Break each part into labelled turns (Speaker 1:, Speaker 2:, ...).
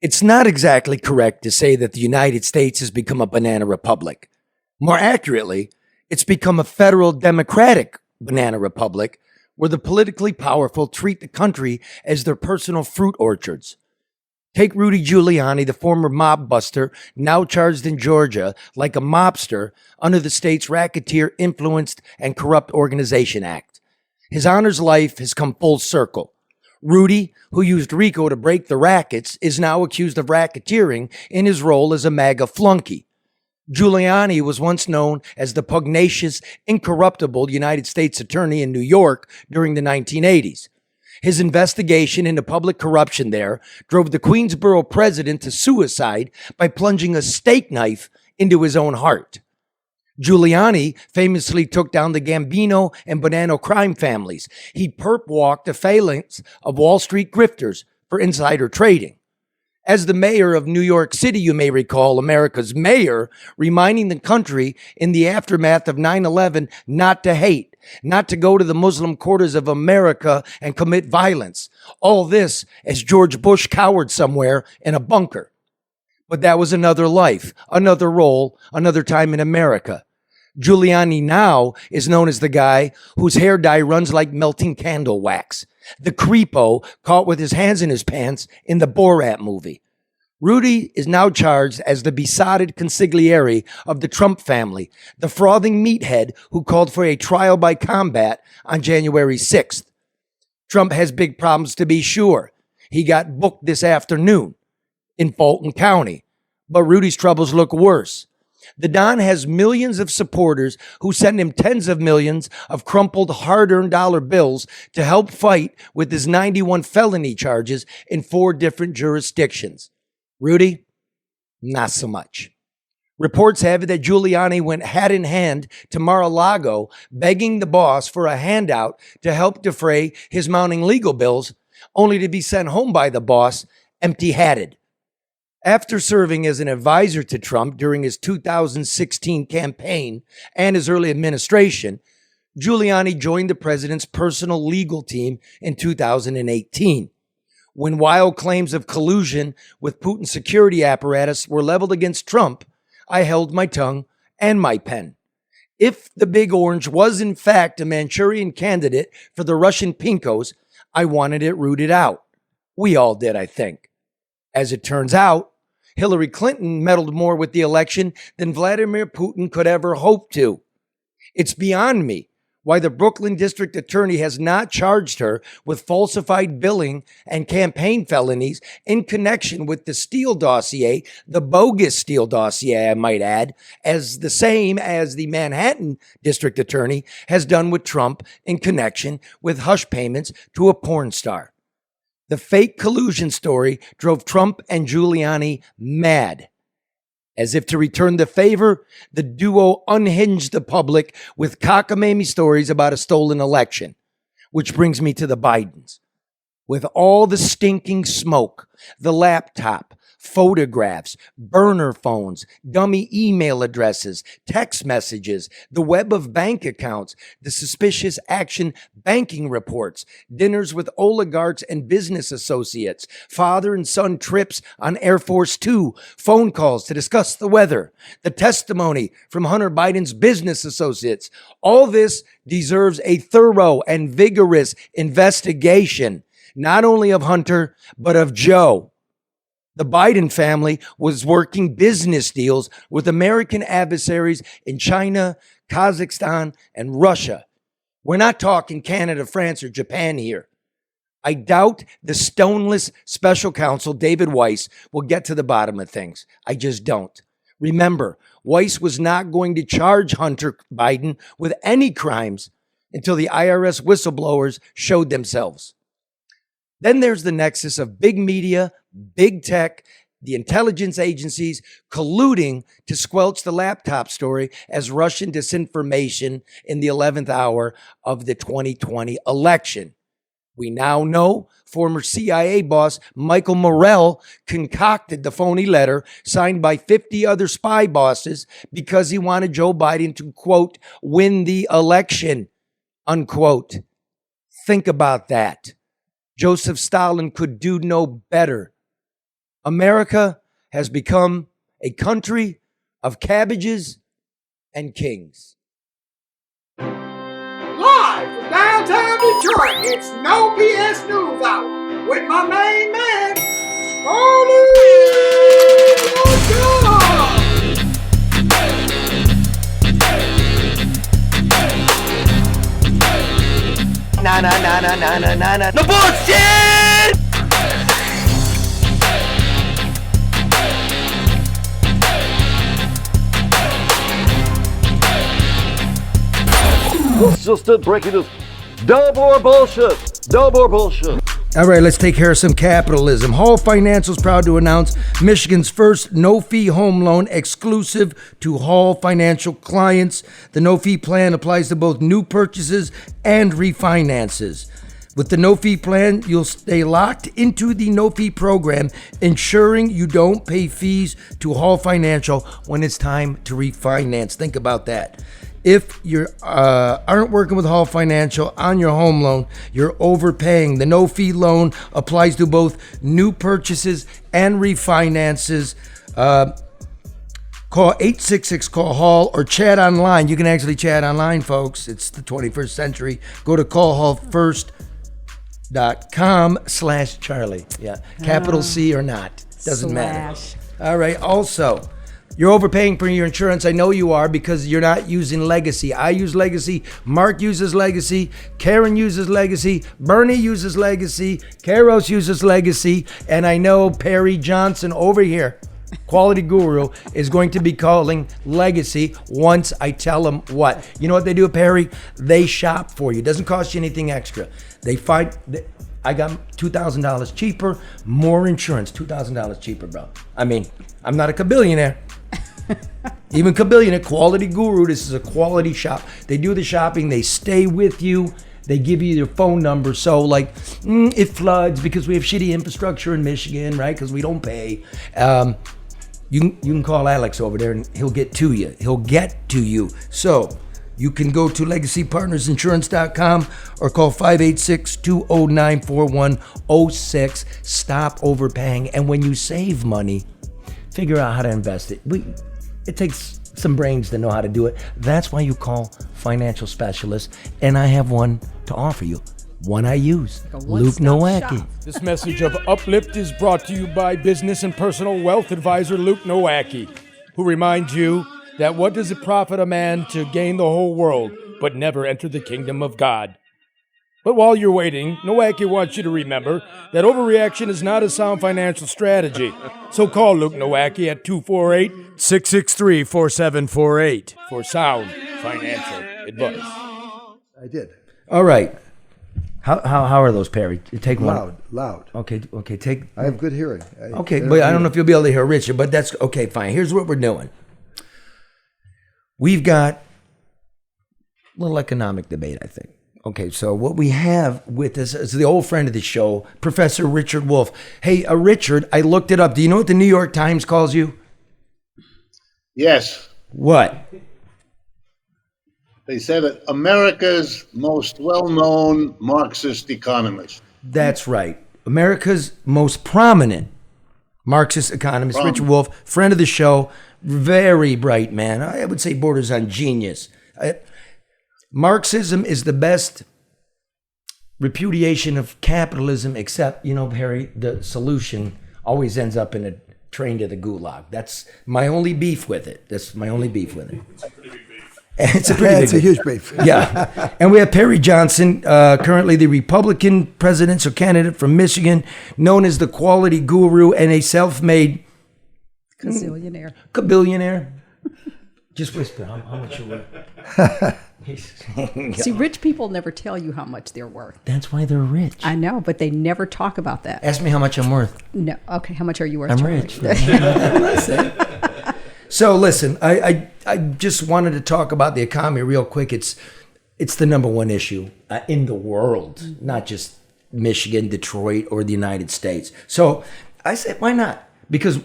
Speaker 1: It's not exactly correct to say that the United States has become a banana republic. More accurately, it's become a federal democratic banana republic where the politically powerful treat the country as their personal fruit orchards. Take Rudy Giuliani, the former mob buster, now charged in Georgia like a mobster under the state's Racketeer Influenced and Corrupt Organization Act. His honor's life has come full circle. Rudy, who used RICO to break the rackets, is now accused of racketeering in his role as a MAGA flunky. Giuliani was once known as the pugnacious, incorruptible United States Attorney in New York during the 1980s. His investigation into public corruption there drove the Queensboro president to suicide by plunging a steak knife into his own heart. Giuliani famously took down the Gambino and Bonanno crime families. He perp-walked the phalanx of Wall Street grifters for insider trading. As the mayor of New York City, you may recall, America's mayor, reminding the country in the aftermath of 9/11 not to hate, not to go to the Muslim quarters of America and commit violence. All this as George Bush cowered somewhere in a bunker. But that was another life, another role, another time in America. Giuliani now is known as the guy whose hair dye runs like melting candle wax. The creepo caught with his hands in his pants in the Borat movie. Rudy is now charged as the besotted consigliere of the Trump family, the frothing meathead who called for a trial by combat on January 6th. Trump has big problems, to be sure. He got booked this afternoon in Fulton County, but Rudy's troubles look worse. The Don has millions of supporters who send him tens of millions of crumpled hard-earned dollar bills to help fight with his 91 felony charges in 4 different jurisdictions. Rudy, not so much. Reports have it that Giuliani went hat in hand to Mar-a-Lago begging the boss for a handout to help defray his mounting legal bills, only to be sent home by the boss empty-hatted. After serving as an advisor to Trump during his 2016 campaign and his early administration, Giuliani joined the president's personal legal team in 2018. When wild claims of collusion with Putin's security apparatus were leveled against Trump, I held my tongue and my pen. If the Big Orange was in fact a Manchurian candidate for the Russian Pinkos, I wanted it rooted out. We all did, I think. As it turns out, Hillary Clinton meddled more with the election than Vladimir Putin could ever hope to. It's beyond me why the Brooklyn District Attorney has not charged her with falsified billing and campaign felonies in connection with the Steele dossier, the bogus Steele dossier, I might add, as the same as the Manhattan District Attorney has done with Trump in connection with hush payments to a porn star. The fake collusion story drove Trump and Giuliani mad. As if to return the favor, the duo unhinged the public with cockamamie stories about a stolen election. Which brings me to the Bidens. With all the stinking smoke, the laptop, photographs, burner phones, dummy email addresses, text messages, the web of bank accounts, the suspicious action banking reports, dinners with oligarchs and business associates, father and son trips on Air Force Two, phone calls to discuss the weather, the testimony from Hunter Biden's business associates. All this deserves a thorough and vigorous investigation, not only of Hunter, but of Joe. The Biden family was working business deals with American adversaries in China, Kazakhstan, and Russia. We're not talking Canada, France, or Japan here. I doubt the stoneless special counsel, David Weiss, will get to the bottom of things. I just don't. Remember, Weiss was not going to charge Hunter Biden with any crimes until the IRS whistleblowers showed themselves. Then there's the nexus of big media, big tech, the intelligence agencies colluding to squelch the laptop story as Russian disinformation in the 11th hour of the 2020 election. We now know former CIA boss Michael Morell concocted the phony letter signed by 50 other spy bosses because he wanted Joe Biden to, quote, win the election, unquote. Think about that. Joseph Stalin could do no better. America has become a country of cabbages and kings.
Speaker 2: Live from downtown Detroit, it's No BS News Hour with my main man, Scarlett.
Speaker 1: No bullshit!
Speaker 3: It's just it, breaking news. No more bullshit. No more bullshit.
Speaker 1: All right, let's take care of some capitalism. Hall Financial is proud to announce Michigan's first no-fee home loan exclusive to Hall Financial clients. The no-fee plan applies to both new purchases and refinances. With the no-fee plan, you'll stay locked into the no-fee program, ensuring you don't pay fees to Hall Financial when it's time to refinance. Think about that. If you aren't working with Hall Financial on your home loan, you're overpaying. The no-fee loan applies to both new purchases and refinances. Call 866-CALL-HALL or chat online. You can actually chat online, folks. It's the 21st century. Go to callhallfirst.com/Charlie. Yeah, capital C or not. Doesn't matter. All right, also, you're overpaying for your insurance. I know you are because you're not using Legacy. I use Legacy. Mark uses Legacy. Karen uses Legacy. Bernie uses Legacy. Karos uses Legacy. And I know Perry Johnson over here, Quality Guru, is going to be calling Legacy once I tell him what. You know what they do, Perry? They shop for you. It doesn't cost you anything extra. They find... I got $2,000 cheaper, more insurance, $2,000 cheaper, bro. I mean, I'm not a kabillionaire. Even kabillionaire, Quality Guru, this is a quality shop. They do the shopping, they stay with you, they give you their phone number. So like, it floods because we have shitty infrastructure in Michigan, right? Because we don't pay. You can call Alex over there and he'll get to you. He'll get to you. So you can go to legacypartnersinsurance.com or call 586-209-4106. Stop overpaying. And when you save money, figure out how to invest it. It takes some brains to know how to do it. That's why you call financial specialists. And I have one to offer you. One I use, Luke Nowacki.
Speaker 4: This message of Uplift is brought to you by business and personal wealth advisor Luke Nowacki, who reminds you that what does it profit a man to gain the whole world but never enter the kingdom of God? But while you're waiting, Nowacki wants you to remember that overreaction is not a sound financial strategy. So call Luke Nowacki at 248-663-4748 for sound financial advice.
Speaker 5: I did.
Speaker 1: All right. How are those, Perry? Take one.
Speaker 5: Loud.
Speaker 1: Okay, take...
Speaker 5: I have good hearing.
Speaker 1: But I don't know if you'll be able to hear Richard, but that's... Okay, fine. Here's what we're doing. We've got a little economic debate, I think. Okay, so what we have with us is the old friend of the show, Professor Richard Wolff. Hey, Richard, I looked it up. Do you know what the New York Times calls you?
Speaker 6: Yes.
Speaker 1: What?
Speaker 6: They said it, America's most well-known Marxist economist.
Speaker 1: That's right. America's most prominent Marxist economist, Richard Wolff, friend of the show, very bright man. I would say borders on genius. Marxism is the best repudiation of capitalism, except, Harry, the solution always ends up in a train to the gulag. That's my only beef with it. It's a pretty big
Speaker 5: It's a huge beef.
Speaker 1: Yeah. And we have Perry Johnson, currently the Republican presidential candidate from Michigan, known as the Quality Guru and a self-made kabillionaire. Just whisper, how much you're worth.
Speaker 7: See, rich people never tell you how much they're worth.
Speaker 1: That's why they're rich.
Speaker 7: I know, but they never talk about that.
Speaker 1: Ask me how much I'm worth.
Speaker 7: No. Okay, how much are you worth,
Speaker 1: I'm
Speaker 7: Charlie?
Speaker 1: rich. So listen, I just wanted to talk about the economy real quick. It's the number one issue in the world, not just Michigan, Detroit, or the United States. So I said, why not? Because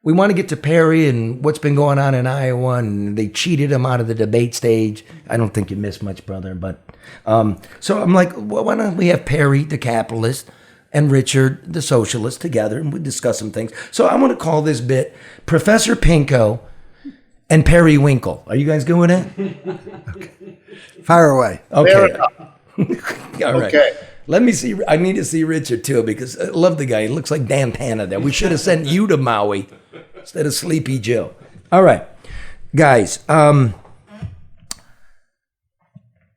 Speaker 1: we want to get to Perry and what's been going on in Iowa, and they cheated him out of the debate stage. I don't think you missed much, brother. But so I'm like, well, why don't we have Perry, the capitalist, and Richard, the socialist, together, and we discuss some things. So I want to call this bit Professor Pinko and Periwinkle. Are you guys good with it?
Speaker 5: Fire away.
Speaker 1: Okay. All right.
Speaker 6: Okay.
Speaker 1: Let me see. I need to see Richard too because I love the guy. He looks like Dan Tana there. We should have sent you to Maui instead of Sleepy Joe. All right, guys.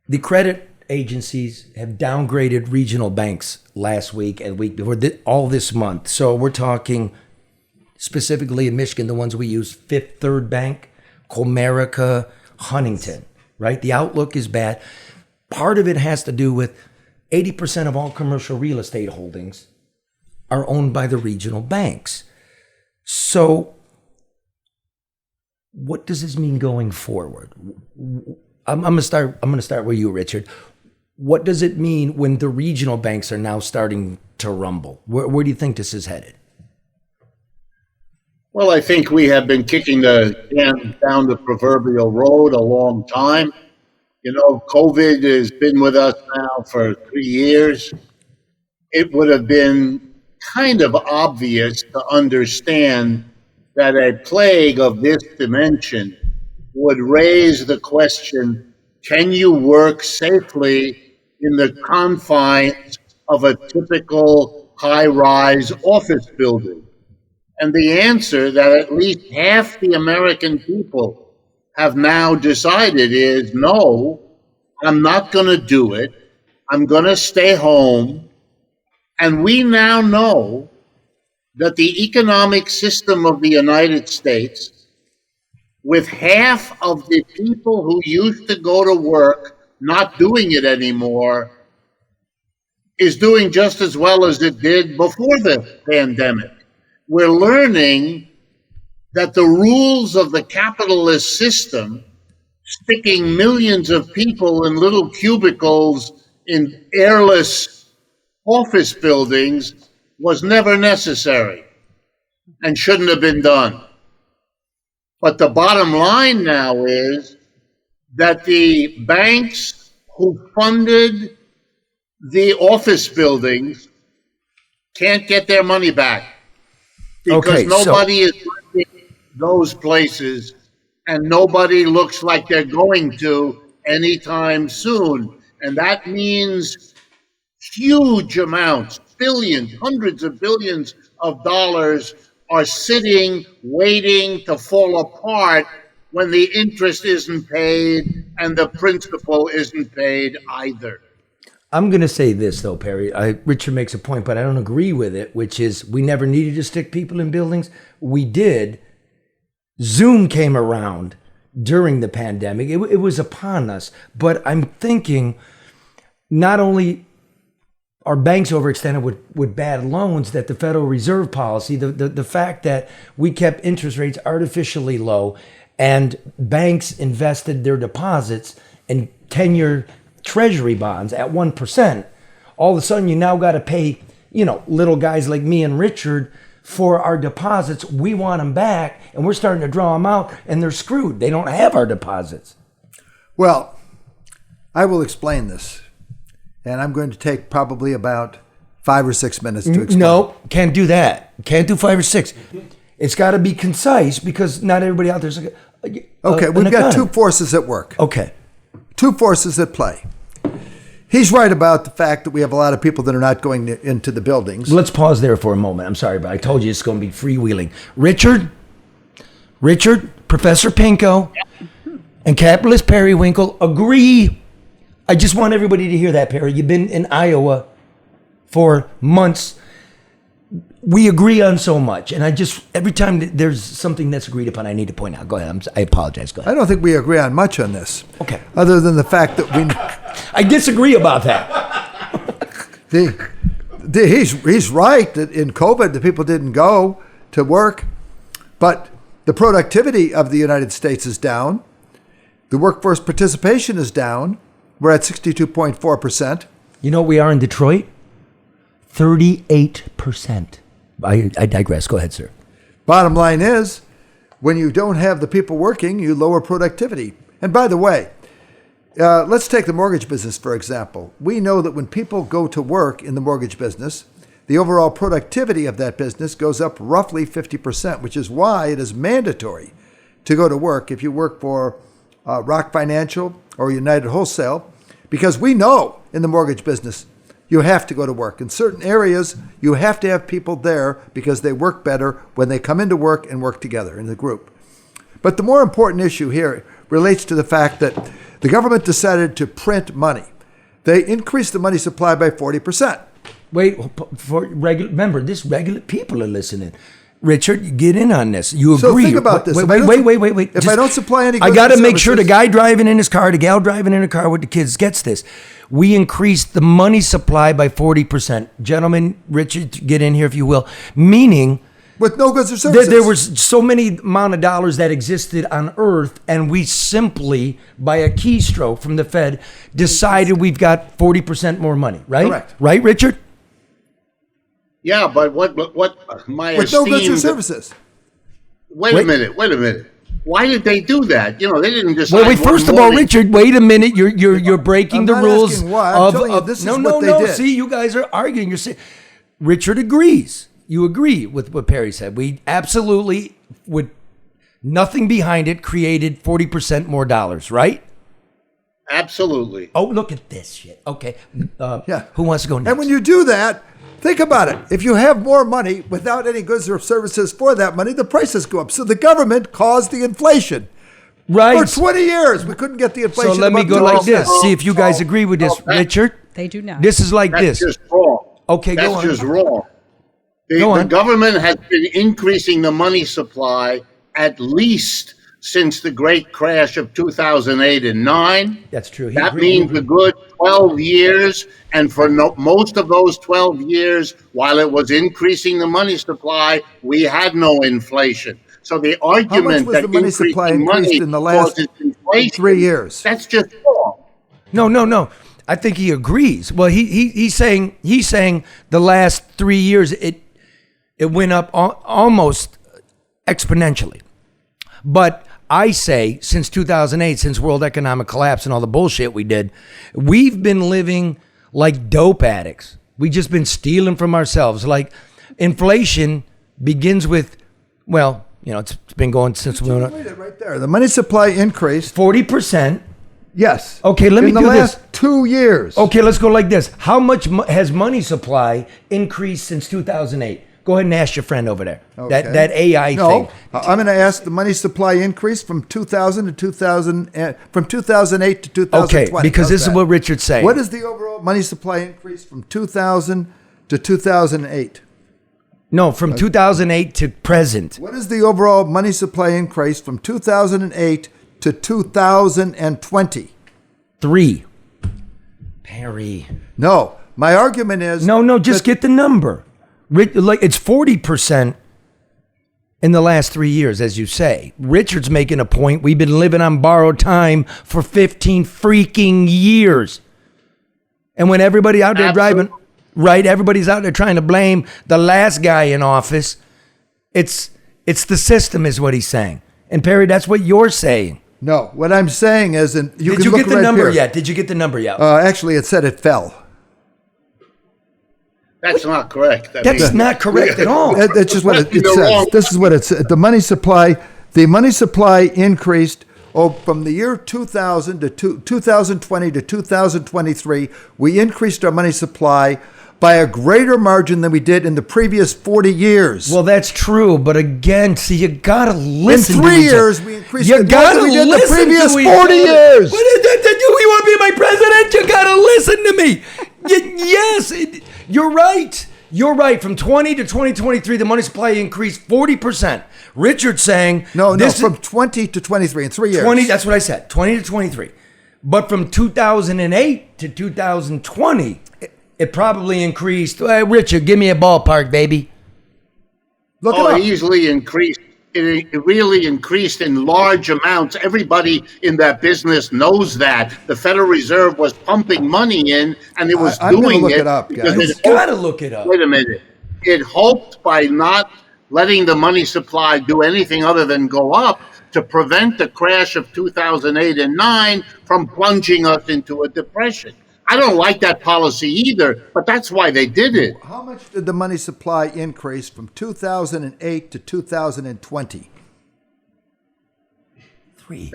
Speaker 1: The credit agencies have downgraded regional banks last week and week before all this month. So we're talking specifically in Michigan, the ones we use: Fifth Third Bank, Comerica, Huntington. Right. The outlook is bad. Part of it has to do with 80% of all commercial real estate holdings are owned by the regional banks. So what does this mean going forward? I'm going to start with you, Richard. What does it mean when the regional banks are now starting to rumble? Where do you think this is headed?
Speaker 6: Well, I think we have been kicking the can down the proverbial road a long time. You know, COVID has been with us now for 3 years. It would have been kind of obvious to understand that a plague of this dimension would raise the question, can you work safely in the confines of a typical high-rise office building? And the answer that at least half the American people have now decided is, no, I'm not going to do it. I'm going to stay home. And we now know that the economic system of the United States, with half of the people who used to go to work not doing it anymore, is doing just as well as it did before the pandemic. We're learning that the rules of the capitalist system, sticking millions of people in little cubicles in airless office buildings, was never necessary and shouldn't have been done. But the bottom line now is that the banks who funded the office buildings can't get their money back because nobody is funding those places, and nobody looks like they're going to anytime soon. And that means huge amounts, billions, hundreds of billions of dollars are sitting, waiting to fall apart when the interest isn't paid and the principal isn't paid either.
Speaker 1: I'm going to say this, though, Perry. Richard makes a point, but I don't agree with it, which is we never needed to stick people in buildings. We did. Zoom came around during the pandemic. It was upon us. But I'm thinking not only are banks overextended with bad loans, that the Federal Reserve policy, the fact that we kept interest rates artificially low and banks invested their deposits in 10-year treasury bonds at 1%, all of a sudden you now got to pay, little guys like me and Richard for our deposits. We want them back, and we're starting to draw them out, and they're screwed. They don't have our deposits.
Speaker 5: Well, I will explain this, and I'm going to take probably about 5 or 6 minutes to explain.
Speaker 1: No, can't do that. Can't do 5 or 6. It's got to be concise because not everybody out there's
Speaker 5: okay, we've got two forces at work.
Speaker 1: Okay.
Speaker 5: Two forces at play. He's right about the fact that we have a lot of people that are not going into the buildings.
Speaker 1: Let's pause there for a moment. I'm sorry, but I told you it's going to be freewheeling. Richard, Professor Pinko, and Capitalist Periwinkle agree. I just want everybody to hear that, Perry. You've been in Iowa for months. We agree on so much, and every time there's something that's agreed upon, I need to point out. Go ahead. I apologize. Go ahead.
Speaker 5: I don't think we agree on much on this.
Speaker 1: Okay.
Speaker 5: Other than the fact that
Speaker 1: I disagree about that.
Speaker 5: He's right that in COVID the people didn't go to work, but the productivity of the United States is down. The workforce participation is down. We're at 62.4%.
Speaker 1: You know what we are in Detroit? 38%. I digress. Go ahead, sir.
Speaker 5: Bottom line is, when you don't have the people working, you lower productivity. And by the way, let's take the mortgage business, for example. We know that when people go to work in the mortgage business, the overall productivity of that business goes up roughly 50%, which is why it is mandatory to go to work if you work for Rock Financial or United Wholesale, because we know in the mortgage business you have to go to work. In certain areas, you have to have people there because they work better when they come into work and work together in the group. But the more important issue here relates to the fact that the government decided to print money. They increased the money supply by 40%.
Speaker 1: Wait, remember, this regular people are listening. Richard, get in on this. You agree?
Speaker 5: So think about this.
Speaker 1: Wait.
Speaker 5: If I don't supply any
Speaker 1: I
Speaker 5: goods
Speaker 1: got to
Speaker 5: and
Speaker 1: make sure the
Speaker 5: services-
Speaker 1: guy driving in his car, the gal driving in her car with the kids gets this. We increased the money supply by 40%. Gentlemen, Richard, get in here if you will. Meaning,
Speaker 5: with no goods or services.
Speaker 1: there was so many amount of dollars that existed on Earth, and we simply, by a keystroke from the Fed, decided we've got 40% more money, right?
Speaker 5: Correct.
Speaker 1: Right, Richard?
Speaker 6: Yeah, but what my
Speaker 5: with no goods or
Speaker 6: esteemed...
Speaker 5: services.
Speaker 6: Wait a minute. Why did they do that? You know, they didn't decide.
Speaker 1: Wait. First of all, Richard, wait a minute. You're breaking
Speaker 5: I'm
Speaker 1: the
Speaker 5: not
Speaker 1: rules
Speaker 5: asking why. I'm telling you, this is what they did.
Speaker 1: See, you guys are arguing. You're saying Richard agrees. You agree with what Perry said. We absolutely, with nothing behind it, created 40% more dollars, right?
Speaker 6: Absolutely.
Speaker 1: Oh, look at this shit. Okay.
Speaker 5: Yeah.
Speaker 1: Who wants to go next?
Speaker 5: And when you do that, think about it. If you have more money without any goods or services for that money, the prices go up. So the government caused the inflation.
Speaker 1: Right.
Speaker 5: For 20 years, we couldn't get the inflation.
Speaker 1: So let me
Speaker 5: above
Speaker 1: go like
Speaker 5: 2%.
Speaker 1: this. See if you guys agree with this, Richard.
Speaker 7: They do not.
Speaker 1: This is like
Speaker 6: That's
Speaker 1: this.
Speaker 6: just wrong.
Speaker 1: Okay, go
Speaker 6: That's
Speaker 1: on.
Speaker 6: just wrong.
Speaker 1: Go
Speaker 6: The
Speaker 1: on.
Speaker 6: government has been increasing the money supply at least since the great crash of 2008 and 9.
Speaker 1: That's true. He
Speaker 6: That
Speaker 1: agreed.
Speaker 6: means a good 12 years. And for most of those 12 years, while it was increasing the money supply, we had no inflation. So the argument
Speaker 5: was
Speaker 6: that
Speaker 5: the money supply
Speaker 6: increasing
Speaker 5: increased
Speaker 6: money
Speaker 5: in the last
Speaker 6: causes inflation,
Speaker 5: 3 years?
Speaker 6: that's just wrong.
Speaker 1: No. I think he agrees. Well, he's saying the last 3 years it went up almost exponentially. But I say since 2008, since world economic collapse and all the bullshit we did, we've been living like dope addicts. We just been stealing from ourselves. Like inflation begins with, well, you know, it's been going since we went
Speaker 5: Read it right there. The money supply increased.
Speaker 1: 40%.
Speaker 5: Yes.
Speaker 1: Okay, let me
Speaker 5: in the
Speaker 1: do
Speaker 5: last
Speaker 1: this.
Speaker 5: 2 years.
Speaker 1: Okay, let's go like this. How much has money supply increased since 2008? Go ahead and ask your friend over there.
Speaker 5: Okay.
Speaker 1: That AI
Speaker 5: No,
Speaker 1: thing.
Speaker 5: I'm going to ask the money supply increase from 2000 to 2000, from 2008 to 2020.
Speaker 1: Okay, because
Speaker 5: How's
Speaker 1: this is
Speaker 5: that?
Speaker 1: what Richard's saying.
Speaker 5: What is the overall money supply increase from 2000 to 2008?
Speaker 1: No, from 2008 to present.
Speaker 5: What is the overall money supply increase from 2008 to 2020?
Speaker 1: 3. Perry.
Speaker 5: No, my argument is
Speaker 1: No, just get the number. Like it's 40% in the last 3 years, as you say. Richard's making a point. We've been living on borrowed time for 15 freaking years. And when everybody out there driving, right, everybody's out there trying to blame the last guy in office. It's the system is what he's saying. And Perry, that's what you're saying.
Speaker 5: No, what I'm saying is, and
Speaker 1: Did
Speaker 5: can
Speaker 1: you
Speaker 5: look
Speaker 1: get the
Speaker 5: right
Speaker 1: number
Speaker 5: here.
Speaker 1: yet? Did you get the number yet?
Speaker 5: Actually, it said it fell.
Speaker 6: That's not correct.
Speaker 1: That's not correct at all.
Speaker 5: That's just what it
Speaker 6: You're
Speaker 5: says.
Speaker 6: wrong.
Speaker 5: This is what it says. The money supply increased from the year 2000 to 2020 to 2023. We increased our money supply by a greater margin than we did in the previous 40 years.
Speaker 1: Well, that's true, but again, see, you gotta
Speaker 5: in
Speaker 1: listen.
Speaker 5: 3
Speaker 1: to each
Speaker 5: years,
Speaker 1: other.
Speaker 5: we increased
Speaker 1: You
Speaker 5: it more
Speaker 1: gotta
Speaker 5: than we did in the
Speaker 1: listen
Speaker 5: previous
Speaker 1: to each
Speaker 5: 40
Speaker 1: other.
Speaker 5: years.
Speaker 1: What is that? Do you want to be my president? You gotta listen to me. Yes, you're right. You're right. From 20 to 2023, the money supply increased 40%. Richard's saying
Speaker 5: No,
Speaker 1: this
Speaker 5: from 20 to 23 in 3 years.
Speaker 1: 20. That's what I said. 20 to 23. But from 2008 to 2020, it probably increased. Richard, give me a ballpark, baby.
Speaker 5: Look it
Speaker 6: Oh,
Speaker 5: up.
Speaker 6: it easily increased. It really increased in large amounts. Everybody in that business knows that. The Federal Reserve was pumping money in, and it was
Speaker 5: I'm gonna
Speaker 6: doing
Speaker 5: look
Speaker 6: it
Speaker 5: it up,
Speaker 6: because
Speaker 5: guys.
Speaker 1: You gotta look it up.
Speaker 6: Wait a minute. It hoped by not letting the money supply do anything other than go up to prevent the crash of 2008 and 9 from plunging us into a depression. I don't like that policy either, but that's why they did it.
Speaker 5: How much did the money supply increase from 2008 to 2020?
Speaker 1: 23.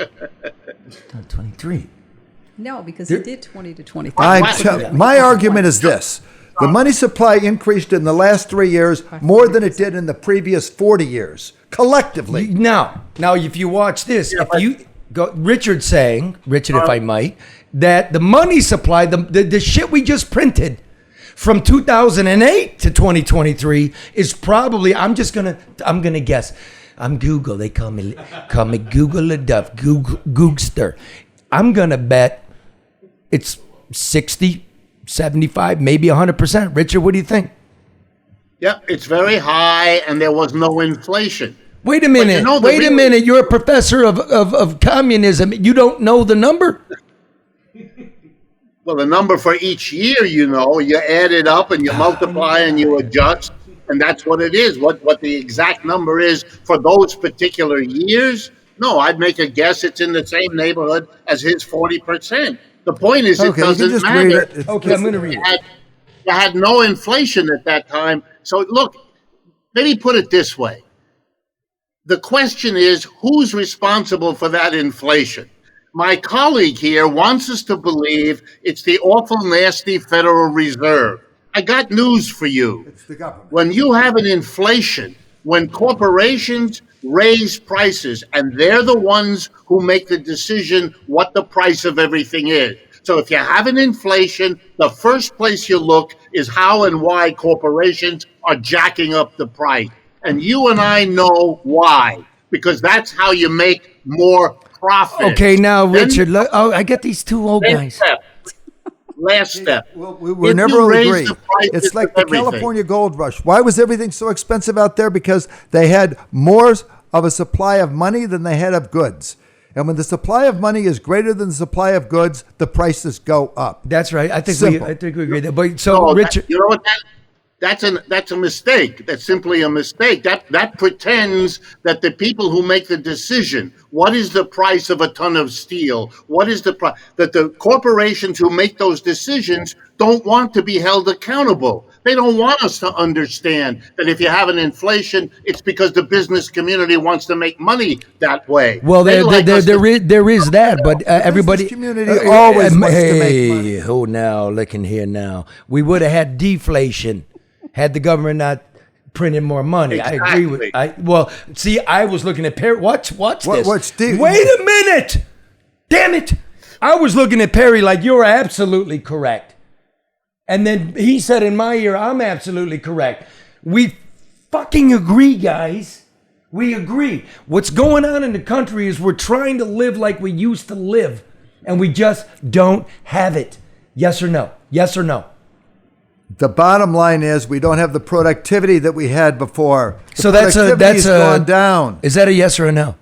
Speaker 7: No, because he did 20 to 25.
Speaker 5: My argument is this. The money supply increased in the last 3 years more than it did in the previous 40 years, collectively.
Speaker 1: Now, if you watch this, Richard, if I might, that the money supply, the shit we just printed from 2008 to 2023 is probably, I'm gonna guess. I'm Google. They call me Google LeDuff, Googster. I'm gonna bet it's 60, 75, maybe 100%. Richard, what do you think?
Speaker 6: Yeah, it's very high, and there was no inflation.
Speaker 1: Wait a minute. Wait a minute. You're a professor of communism. You don't know the number?
Speaker 6: Well, the number for each year, you add it up and you multiply and you adjust, and that's what it is. What the exact number is for those particular years, no, I'd make a guess it's in the same neighborhood as his 40%. The point is, it doesn't matter.
Speaker 1: Okay, I'm going to read it.
Speaker 6: You had no inflation at that time. So look, maybe put it this way. The question is, who's responsible for that inflation? My colleague here wants us to believe it's the awful, nasty Federal Reserve. I got news for you.
Speaker 5: It's the government.
Speaker 6: When you have an inflation, when corporations raise prices, and they're the ones who make the decision what the price of everything is. So if you have an inflation, the first place you look is how and why corporations are jacking up the price. And you and I know why, because that's how you make more profit.
Speaker 1: Okay, now, Richard, I get these two old guys.
Speaker 6: Last step.
Speaker 5: We'll never agree. It's like the California gold rush. Why was everything so expensive out there? Because they had more of a supply of money than they had of goods. And when the supply of money is greater than the supply of goods, the prices go up.
Speaker 1: That's right. I think we agree there. But Richard,
Speaker 6: you know what? That's a mistake. That's simply a mistake. That pretends that the people who make the decision, what is the price of a ton of steel? What is the price? That the corporations who make those decisions don't want to be held accountable. They don't want us to understand that if you have an inflation, it's because the business community wants to make money that way.
Speaker 1: Well, there is that, but everybody
Speaker 5: community always wants to make money.
Speaker 1: Oh, now looking here now, we would have had deflation had the government not printed more money.
Speaker 6: Exactly.
Speaker 1: I agree with. I was looking at Perry. Watch this.
Speaker 5: What's
Speaker 1: Wait a minute! Damn it! I was looking at Perry like you're absolutely correct. And then he said in my ear, I'm absolutely correct. We fucking agree, guys. We agree. What's going on in the country is we're trying to live like we used to live, and we just don't have it. Yes or no? Yes or no?
Speaker 5: The bottom line is we don't have the productivity that we had before.
Speaker 1: So that's
Speaker 5: gone down.
Speaker 1: Is that a yes or a no?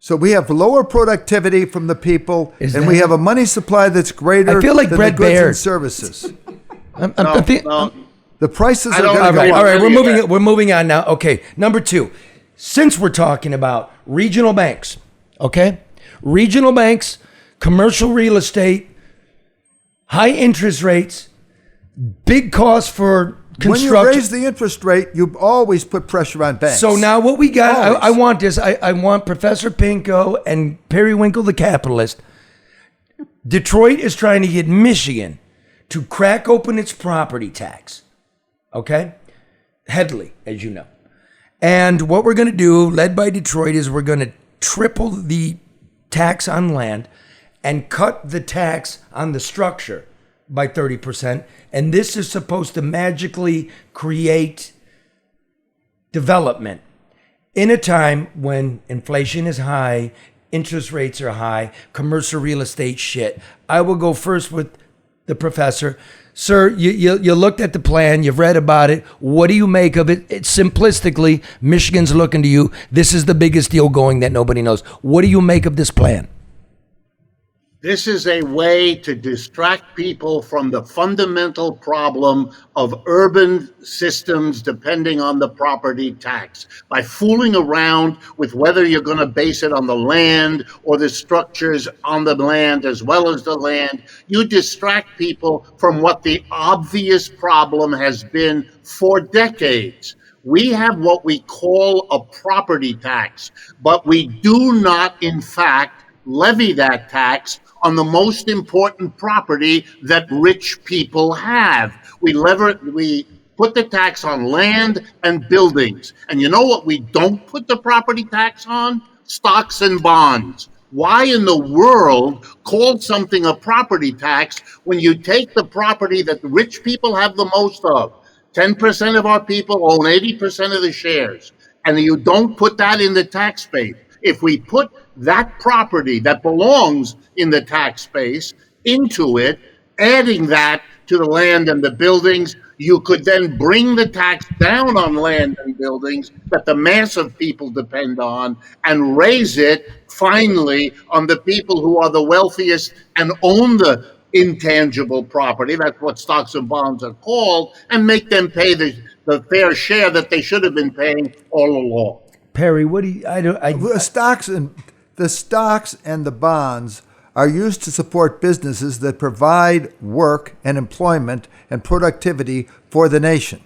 Speaker 5: So we have lower productivity from the people, we have a money supply that's greater
Speaker 1: I feel like
Speaker 5: than
Speaker 1: Brett
Speaker 5: the goods
Speaker 1: Baird.
Speaker 5: and services.
Speaker 6: No.
Speaker 5: The prices are going to go
Speaker 1: all
Speaker 5: up.
Speaker 1: right, we're moving on now. Okay, number 2. Since we're talking about regional banks, okay? Regional banks, commercial real estate, high interest rates, big costs for construction.
Speaker 5: When you raise the interest rate, you always put pressure on banks.
Speaker 1: So now what we got, I want this. I want Professor Pinko and Periwinkle the Capitalist. Detroit is trying to get Michigan to crack open its property tax. Okay? Headley, as you know. And what we're going to do, led by Detroit, is we're going to triple the tax on land and cut the tax on the structure by 30%. And this is supposed to magically create development in a time when inflation is high, interest rates are high, commercial real estate shit. I will go first with the professor. Sir, you looked at the plan, you've read about it. What do you make of it? It's simplistically, Michigan's looking to you. This is the biggest deal going that nobody knows. What do you make of this plan?
Speaker 6: This is a way to distract people from the fundamental problem of urban systems depending on the property tax. By fooling around with whether you're going to base it on the land or the structures on the land as well as the land, you distract people from what the obvious problem has been for decades. We have what we call a property tax, but we do not, in fact, levy that tax on the most important property that rich people have. We put the tax on land and buildings. And you know what we don't put the property tax on? Stocks and bonds. Why in the world call something a property tax when you take the property that the rich people have the most of? 10% of our people own 80% of the shares, and you don't put that in the tax base. If we put that property that belongs in the tax base into it, adding that to the land and the buildings, you could then bring the tax down on land and buildings that the mass of people depend on and raise it finally on the people who are the wealthiest and own the intangible property. That's what stocks and bonds are called, and make them pay the fair share that they should have been paying all along.
Speaker 1: Perry, what do you?
Speaker 5: The stocks and the bonds are used to support businesses that provide work and employment and productivity for the nation.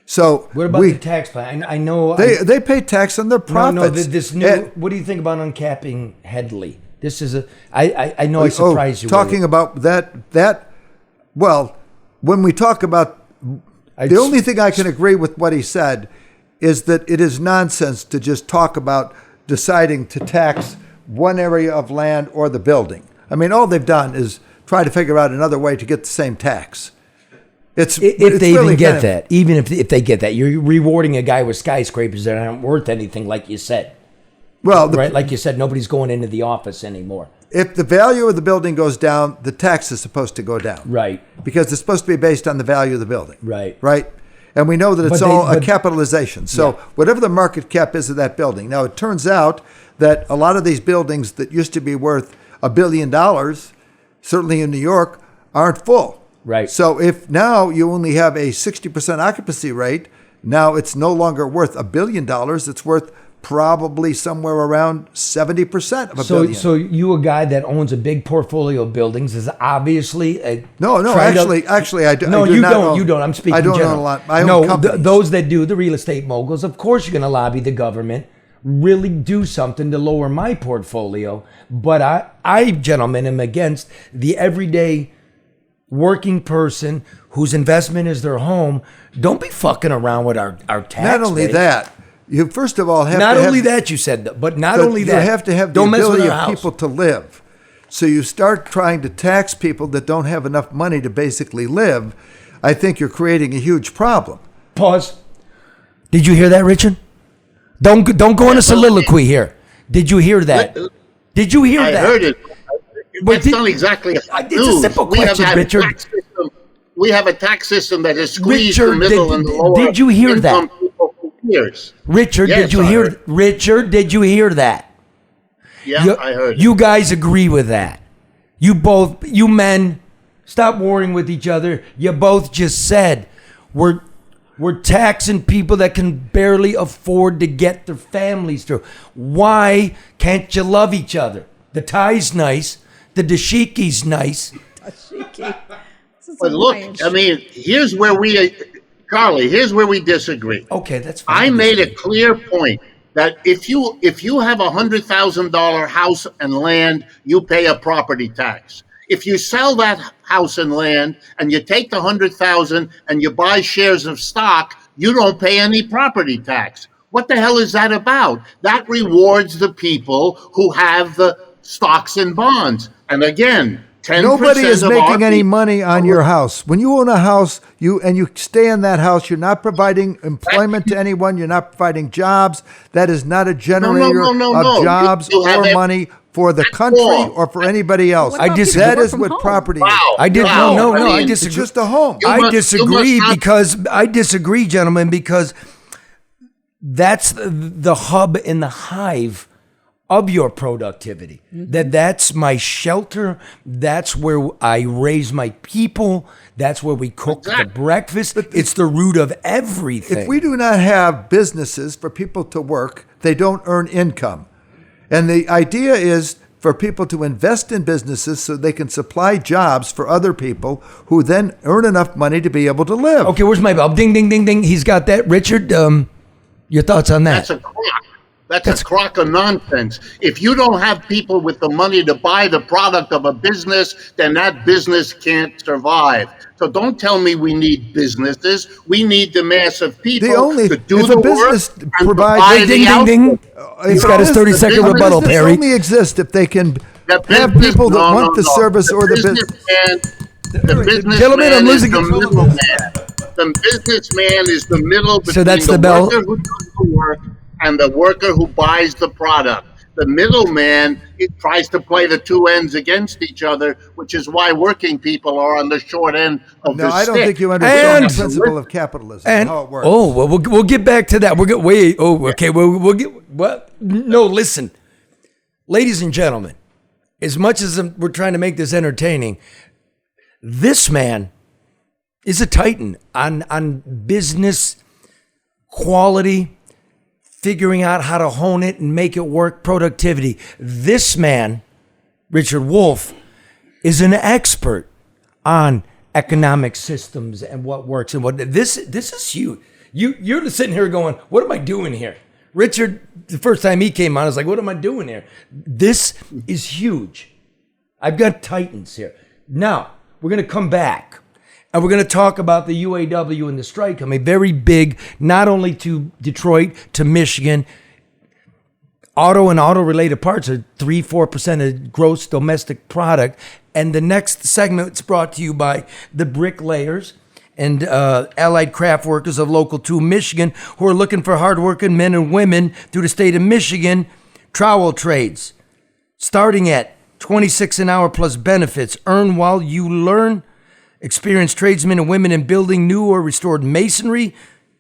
Speaker 5: So
Speaker 1: what about the tax plan? I know
Speaker 5: they pay tax on their profits.
Speaker 1: What do you think about uncapping Headley? This is I know I surprised you.
Speaker 5: Talking about that. Well, when we talk about the only thing I can agree with what he said is that it is nonsense to just talk about deciding to tax one area of land or the building. I mean, all they've done is try to figure out another way to get the same tax. If they
Speaker 1: even get that, even if they get that, you're rewarding a guy with skyscrapers that aren't worth anything, like you said.
Speaker 5: Well,
Speaker 1: right, like you said, nobody's going into the office anymore.
Speaker 5: If the value of the building goes down, the tax is supposed to go down.
Speaker 1: Right. Because
Speaker 5: it's supposed to be based on the value of the building.
Speaker 1: Right.
Speaker 5: Right. And we know that it's a capitalization. So whatever the market cap is of that building. Now, it turns out that a lot of these buildings that used to be worth $1 billion, certainly in New York, aren't full.
Speaker 1: Right.
Speaker 5: So if now you only have a 60% occupancy rate, now it's no longer worth $1 billion. It's worth probably somewhere around 70% of a billion.
Speaker 1: So you, a guy that owns a big portfolio of buildings, is obviously
Speaker 5: actually I do.
Speaker 1: No, you don't. You don't. I'm speaking.
Speaker 5: I don't
Speaker 1: general.
Speaker 5: own a lot. I own companies.
Speaker 1: Those that do, the real estate moguls, of course, you're going to lobby the government. Really do something to lower my portfolio. But I, gentlemen, am against the everyday working person whose investment is their home. Don't be fucking around with our tax.
Speaker 5: Not only that. You first of all have
Speaker 1: not
Speaker 5: to have,
Speaker 1: only that you said, but not only that
Speaker 5: you have to have the ability of people to live. So you start trying to tax people that don't have enough money to basically live. I think you're creating a huge problem.
Speaker 1: Pause. Did you hear that, Richard? Don't go on a soliloquy here. Did you hear that? Did you hear that?
Speaker 6: I heard it. That's not exactly
Speaker 1: it's a simple question, Richard.
Speaker 6: We have a tax system that has squeezed the middle and the lower.
Speaker 1: Did you hear that?
Speaker 6: Years.
Speaker 1: Richard,
Speaker 6: yes,
Speaker 1: did you hear? Richard, did you hear that?
Speaker 6: Yeah, I heard.
Speaker 1: You guys agree with that? You men, stop warring with each other. You both just said we're taxing people that can barely afford to get their families through. Why can't you love each other? The tie's nice. The dashiki's nice.
Speaker 6: But look, I mean, here's where we. Carly, here's where we disagree.
Speaker 1: Okay, that's fine.
Speaker 6: I made a clear point that if you have $100,000 house and land, you pay a property tax. If you sell that house and land and you take the $100,000 and you buy shares of stock, you don't pay any property tax. What the hell is that about? That rewards the people who have the stocks and bonds. And again, 10%
Speaker 5: nobody is making any money on your house. When you own a house, you stay in that house, you're not providing employment to anyone, you're not providing jobs. That is not a generator of jobs or money for the country or for anybody else.
Speaker 1: I disagree.
Speaker 5: That is what property is.
Speaker 1: I disagree.
Speaker 5: It's just a home.
Speaker 1: I disagree, gentlemen, because that's the hub and the hive of your productivity. That's my shelter. That's where I raise my people. That's where we cook the breakfast. It's the root of everything.
Speaker 5: If we do not have businesses for people to work, they don't earn income. And the idea is for people to invest in businesses so they can supply jobs for other people who then earn enough money to be able to live.
Speaker 1: Okay, where's my bell? Ding, ding, ding, ding. He's got that. Richard, your thoughts on that?
Speaker 6: That's a crock. That's a crock of nonsense. If you don't have people with the money to buy the product of a business, then that business can't survive. So don't tell me we need businesses. We need the mass of people to do
Speaker 5: if
Speaker 6: the
Speaker 5: a business
Speaker 6: work and
Speaker 5: provides
Speaker 6: provide
Speaker 1: ding,
Speaker 6: the
Speaker 1: ding, ding.
Speaker 6: output.
Speaker 1: He's got his 30-second rebuttal,
Speaker 5: business
Speaker 1: Perry.
Speaker 5: only exists if they can
Speaker 6: The
Speaker 5: have
Speaker 6: business-
Speaker 5: people that
Speaker 6: no,
Speaker 5: want the
Speaker 6: no.
Speaker 5: service or the business.
Speaker 6: The businessman
Speaker 1: Gentlemen, I'm
Speaker 6: is
Speaker 1: losing
Speaker 6: the
Speaker 1: control.
Speaker 6: middleman. The businessman is the middle between
Speaker 1: that's
Speaker 6: the
Speaker 1: the bell.
Speaker 6: worker who does the work and the worker who buys the product. The middleman, it tries to play the two ends against each other, which is why working people are on the short end of
Speaker 5: No,
Speaker 6: the
Speaker 5: I don't
Speaker 6: stick.
Speaker 5: think you understand
Speaker 1: And-
Speaker 5: the principle of capitalism and how it works.
Speaker 1: Oh, well, we'll get back to that. Okay. We'll get, no, listen. Ladies and gentlemen, as much as we're trying to make this entertaining, this man is a titan on business quality, figuring out how to hone it and make it work, productivity. This man, Richard Wolff, is an expert on economic systems and what works and what this is huge. You're sitting here going, what am I doing here? Richard, the first time he came on, I was like, what am I doing here? This is huge. I've got titans here. Now, we're going to come back and we're going to talk about the UAW and the strike coming very big, not only to Detroit, to Michigan. Auto and auto-related parts are 3-4% of gross domestic product. And the next segment is brought to you by the bricklayers and allied craft workers of Local 2 Michigan who are looking for hardworking men and women through the state of Michigan. Trowel trades, starting at $26 an hour plus benefits. Earn while you learn. Experienced tradesmen and women in building new or restored masonry,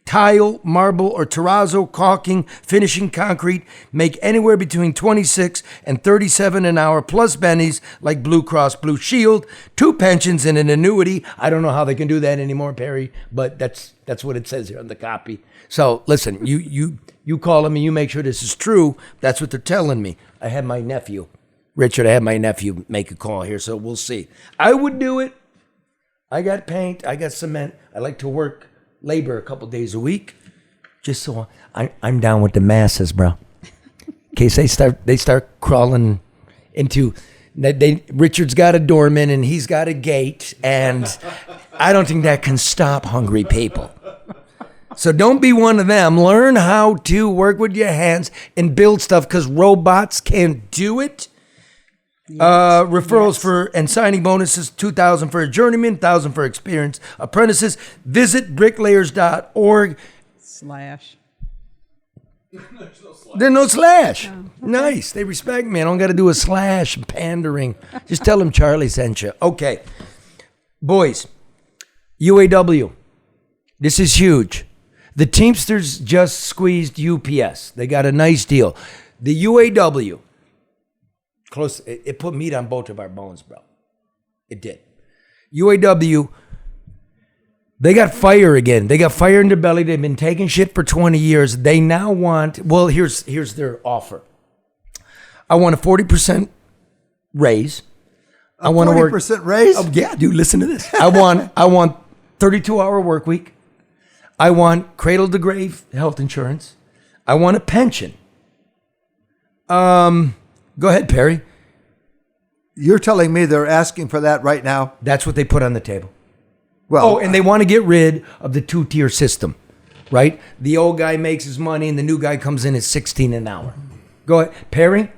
Speaker 1: tile, marble, or terrazzo, caulking, finishing concrete, make anywhere between $26 and $37 an hour plus bennies like Blue Cross Blue Shield, 2 pensions and an annuity. I don't know how they can do that anymore, Perry, but that's what it says here on the copy. So listen, you call them and you make sure this is true. That's what they're telling me. I had my nephew, Richard, make a call here, so we'll see. I would do it. I got paint, I got cement. I like to work labor a couple days a week, just so I'm down with the masses, bro. In case they start crawling into. Richard's got a doorman and he's got a gate, and I don't think that can stop hungry people. So don't be one of them. Learn how to work with your hands and build stuff because robots can't do it. Referrals for and signing bonuses, $2,000 for a journeyman, $1,000 for experienced apprentices. Visit bricklayers.org.
Speaker 7: Slash.
Speaker 1: There's no slash. Oh, okay. Nice. They respect me. I don't got to do a slash pandering. Just tell them Charlie sent you. Okay. Boys, UAW. This is huge. The Teamsters just squeezed UPS. They got a nice deal. The UAW. Close. It put meat on both of our bones, bro. It did. UAW, they got fire again. They got fire in their belly. They've been taking shit for 20 years. They now want, well, here's their offer. I want a 40% raise. I want to work
Speaker 5: 40% raise?
Speaker 1: Oh, yeah, dude, listen to this. I want 32-hour work week. I want cradle to grave health insurance. I want a pension. Go ahead, Perry.
Speaker 5: You're telling me they're asking for that right now?
Speaker 1: That's what they put on the table.
Speaker 5: Well,
Speaker 1: and they want to get rid of the 2-tier system, right? The old guy makes his money and the new guy comes in at $16 an hour. Go ahead. Perry?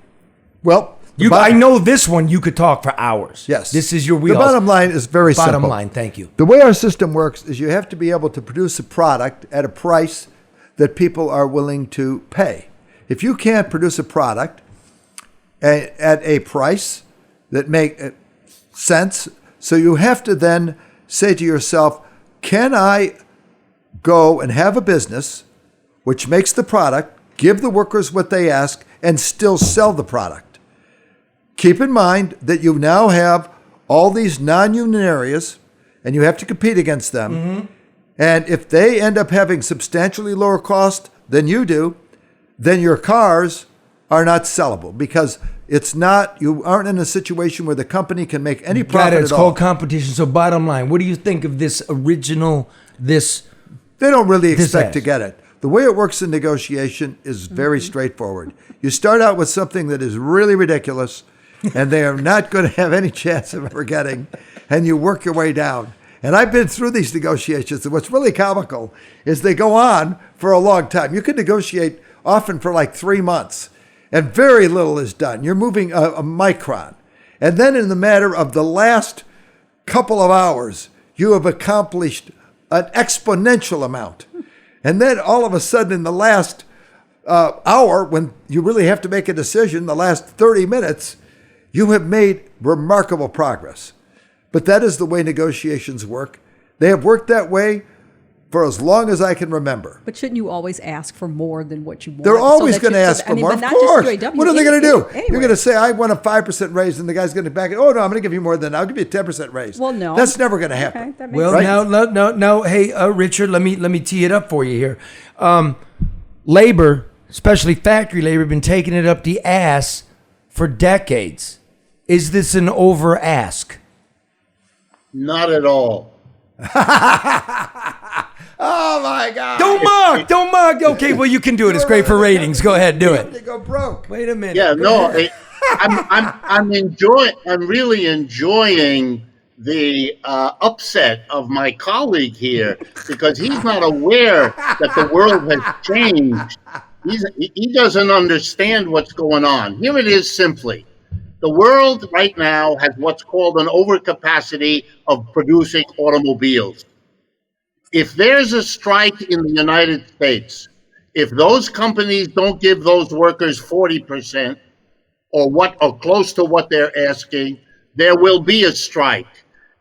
Speaker 5: Well,
Speaker 1: I know this one you could talk for hours.
Speaker 5: Yes.
Speaker 1: This is your wheelhouse.
Speaker 5: The bottom line is very simple.
Speaker 1: Bottom line, thank you.
Speaker 5: The way our system works is you have to be able to produce a product at a price that people are willing to pay. If you can't produce a product at a price that make sense, so you have to then say to yourself, can I go and have a business which makes the product give the workers what they ask, and still sell the product. Keep in mind that you now have all these non-union areas, and you have to compete against them.
Speaker 1: Mm-hmm.
Speaker 5: And if they end up having substantially lower cost than you do, then your cars are not sellable because you aren't in a situation where the company can make any profit
Speaker 1: It's
Speaker 5: at all.
Speaker 1: called competition. So bottom line, what do you think of this
Speaker 5: They don't really expect to
Speaker 1: ass.
Speaker 5: get it. The way it works in negotiation is very straightforward. You start out with something that is really ridiculous, and they are not going to have any chance of ever getting, and you work your way down. And I've been through these negotiations, and what's really comical is they go on for a long time. You can negotiate often for like 3 months, and very little is done. You're moving a micron. And then in the matter of the last couple of hours, you have accomplished an exponential amount. And then all of a sudden in the last hour, when you really have to make a decision, the last 30 minutes, you have made remarkable progress. But that is the way negotiations work. They have worked that way for as long as I can remember.
Speaker 7: But shouldn't you always ask for more than what you want?
Speaker 5: They're always going to
Speaker 7: that
Speaker 5: ask for more.
Speaker 7: but
Speaker 5: Of
Speaker 7: not just
Speaker 5: course.
Speaker 7: UAW,
Speaker 5: What are they going to do?
Speaker 7: anywhere.
Speaker 5: You're going to say, I want a 5% raise, and the guy's going to back it. Oh, no, I'm going to give you more than that. I'll give you a 10% raise.
Speaker 7: Well, no.
Speaker 5: That's never going to happen.
Speaker 7: Okay, that makes
Speaker 1: Well,
Speaker 7: sense.
Speaker 1: now, hey, Richard, let me tee it up for you here. Labor, especially factory labor, been taking it up the ass for decades. Is this an over ask?
Speaker 6: Not at all.
Speaker 5: Oh, my God.
Speaker 1: Don't mock. Okay, well, you can do it. It's great for ratings. Go ahead, do
Speaker 5: They
Speaker 1: it.
Speaker 5: go broke.
Speaker 1: Wait a minute.
Speaker 6: Yeah,
Speaker 1: Go
Speaker 6: no,
Speaker 1: ahead.
Speaker 6: I'm really enjoying the upset of my colleague here because he's not aware that the world has changed. He doesn't understand what's going on. Here it is simply. The world right now has what's called an overcapacity of producing automobiles. If there's a strike in the United States, if those companies don't give those workers 40% or close to what they're asking, there will be a strike.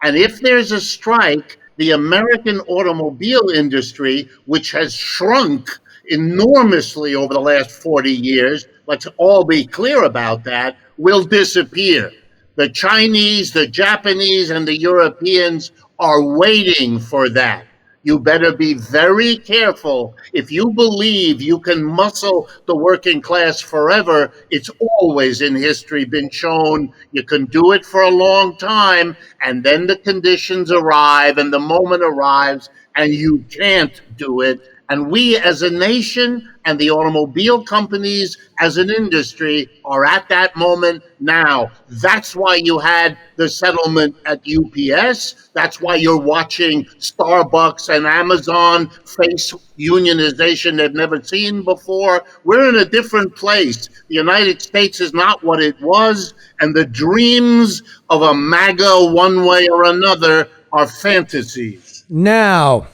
Speaker 6: And if there's a strike, the American automobile industry, which has shrunk enormously over the last 40 years, let's all be clear about that, will disappear. The Chinese, the Japanese, and the Europeans are waiting for that. You better be very careful. If you believe you can muscle the working class forever, it's always in history been shown you can do it for a long time, and then the conditions arrive and the moment arrives and you can't do it. And we as a nation and the automobile companies as an industry are at that moment now. That's why you had the settlement at UPS. That's why you're watching Starbucks and Amazon face unionization they've never seen before. We're in a different place. The United States is not what it was, and the dreams of a MAGA one way or another are fantasies.
Speaker 1: Now,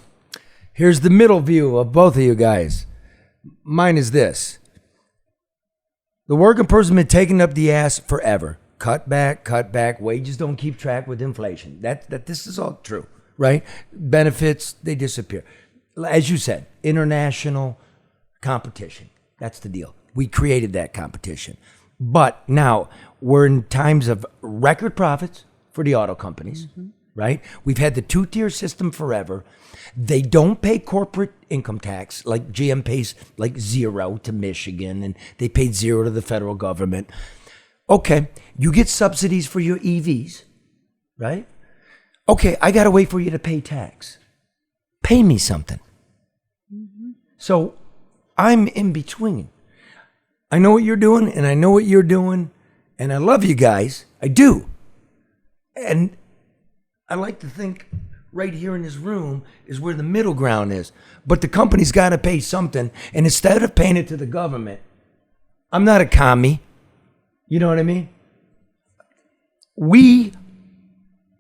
Speaker 1: here's the middle view of both of you guys. Mine is this. The working person been taking up the ass forever. Cut back. Wages don't keep track with inflation. That this is all true, right? Benefits, they disappear. As you said, international competition. That's the deal. We created that competition. But now we're in times of record profits for the auto companies, right? We've had the two-tier system forever. They don't pay corporate income tax, like GM pays like 0 to Michigan, and they paid 0 to the federal government. Okay, you get subsidies for your EVs, right? Okay, I got to wait for you to pay tax. Pay me something. So I'm in between. I know what you're doing, and I know what you're doing, and I love you guys. I do. And I like to think right here in this room is where the middle ground is. But the company's got to pay something. And instead of paying it to the government, I'm not a commie. You know what I mean? We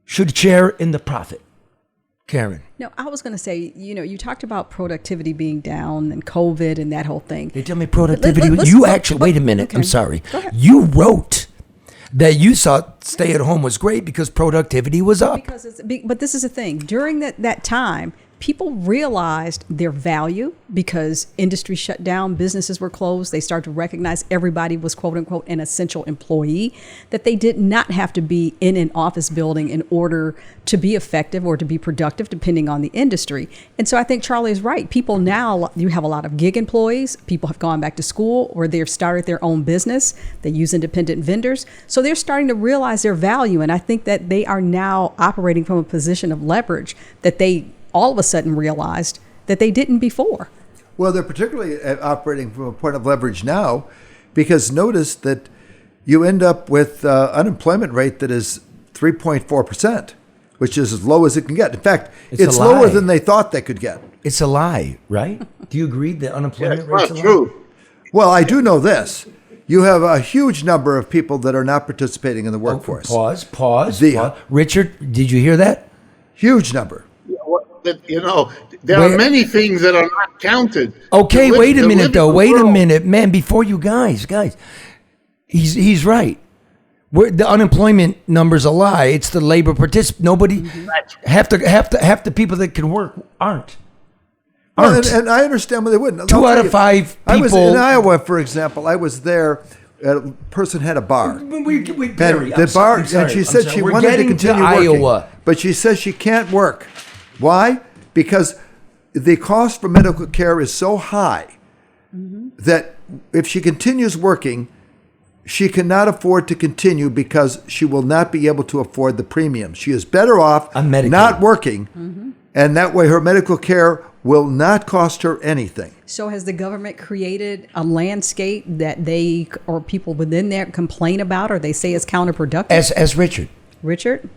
Speaker 1: should share in the profit. Karen.
Speaker 7: No, I was going to say, you talked about productivity being down and COVID and that whole thing.
Speaker 1: They tell me productivity. Wait a minute.
Speaker 7: Okay.
Speaker 1: I'm sorry.
Speaker 7: Go ahead.
Speaker 1: You wrote that you thought stay at home was great because productivity was up.
Speaker 7: But this is the thing. During that time, people realized their value because industry shut down, businesses were closed. They started to recognize everybody was, quote unquote, an essential employee, that they did not have to be in an office building in order to be effective or to be productive, depending on the industry. And so I think Charlie is right. People now, you have a lot of gig employees. People have gone back to school or they've started their own business. They use independent vendors. So they're starting to realize their value. And I think that they are now operating from a position of leverage that they all of a sudden realized that they didn't before.
Speaker 5: Well, they're particularly operating from a point of leverage now, because notice that you end up with unemployment rate that is 3.4%, which is as low as it can get. In fact, it's lower than they thought they could get.
Speaker 1: It's a lie, right? Do you agree that unemployment
Speaker 6: It's
Speaker 1: rate's
Speaker 6: not
Speaker 1: a
Speaker 6: true.
Speaker 1: lie?
Speaker 5: Well, I do know this. You have a huge number of people that are not participating in the workforce.
Speaker 1: Pause.
Speaker 5: The-
Speaker 1: Richard, did you hear that?
Speaker 5: Huge number.
Speaker 6: You know, there are many things that are not counted.
Speaker 1: Okay, wait a minute, though. Wait a
Speaker 6: world.
Speaker 1: minute, man. Before you guys, he's right. The unemployment number's a lie. It's the labor Nobody, half the people that can work aren't.
Speaker 5: Well, and I understand why they wouldn't.
Speaker 1: 2 out of 5 people.
Speaker 5: I was in Iowa, for example. I was there. A person had a bar.
Speaker 1: Barry,
Speaker 5: And she said she wanted to continue working,
Speaker 1: Iowa.
Speaker 5: but she says she can't work. Why? Because the cost for medical care is so high that if she continues working, she cannot afford to continue because she will not be able to afford the premium. She is better off not working, and that way her medical care will not cost her anything.
Speaker 7: So has the government created a landscape that they or people within there complain about or they say is counterproductive?
Speaker 1: As Richard.
Speaker 7: Richard?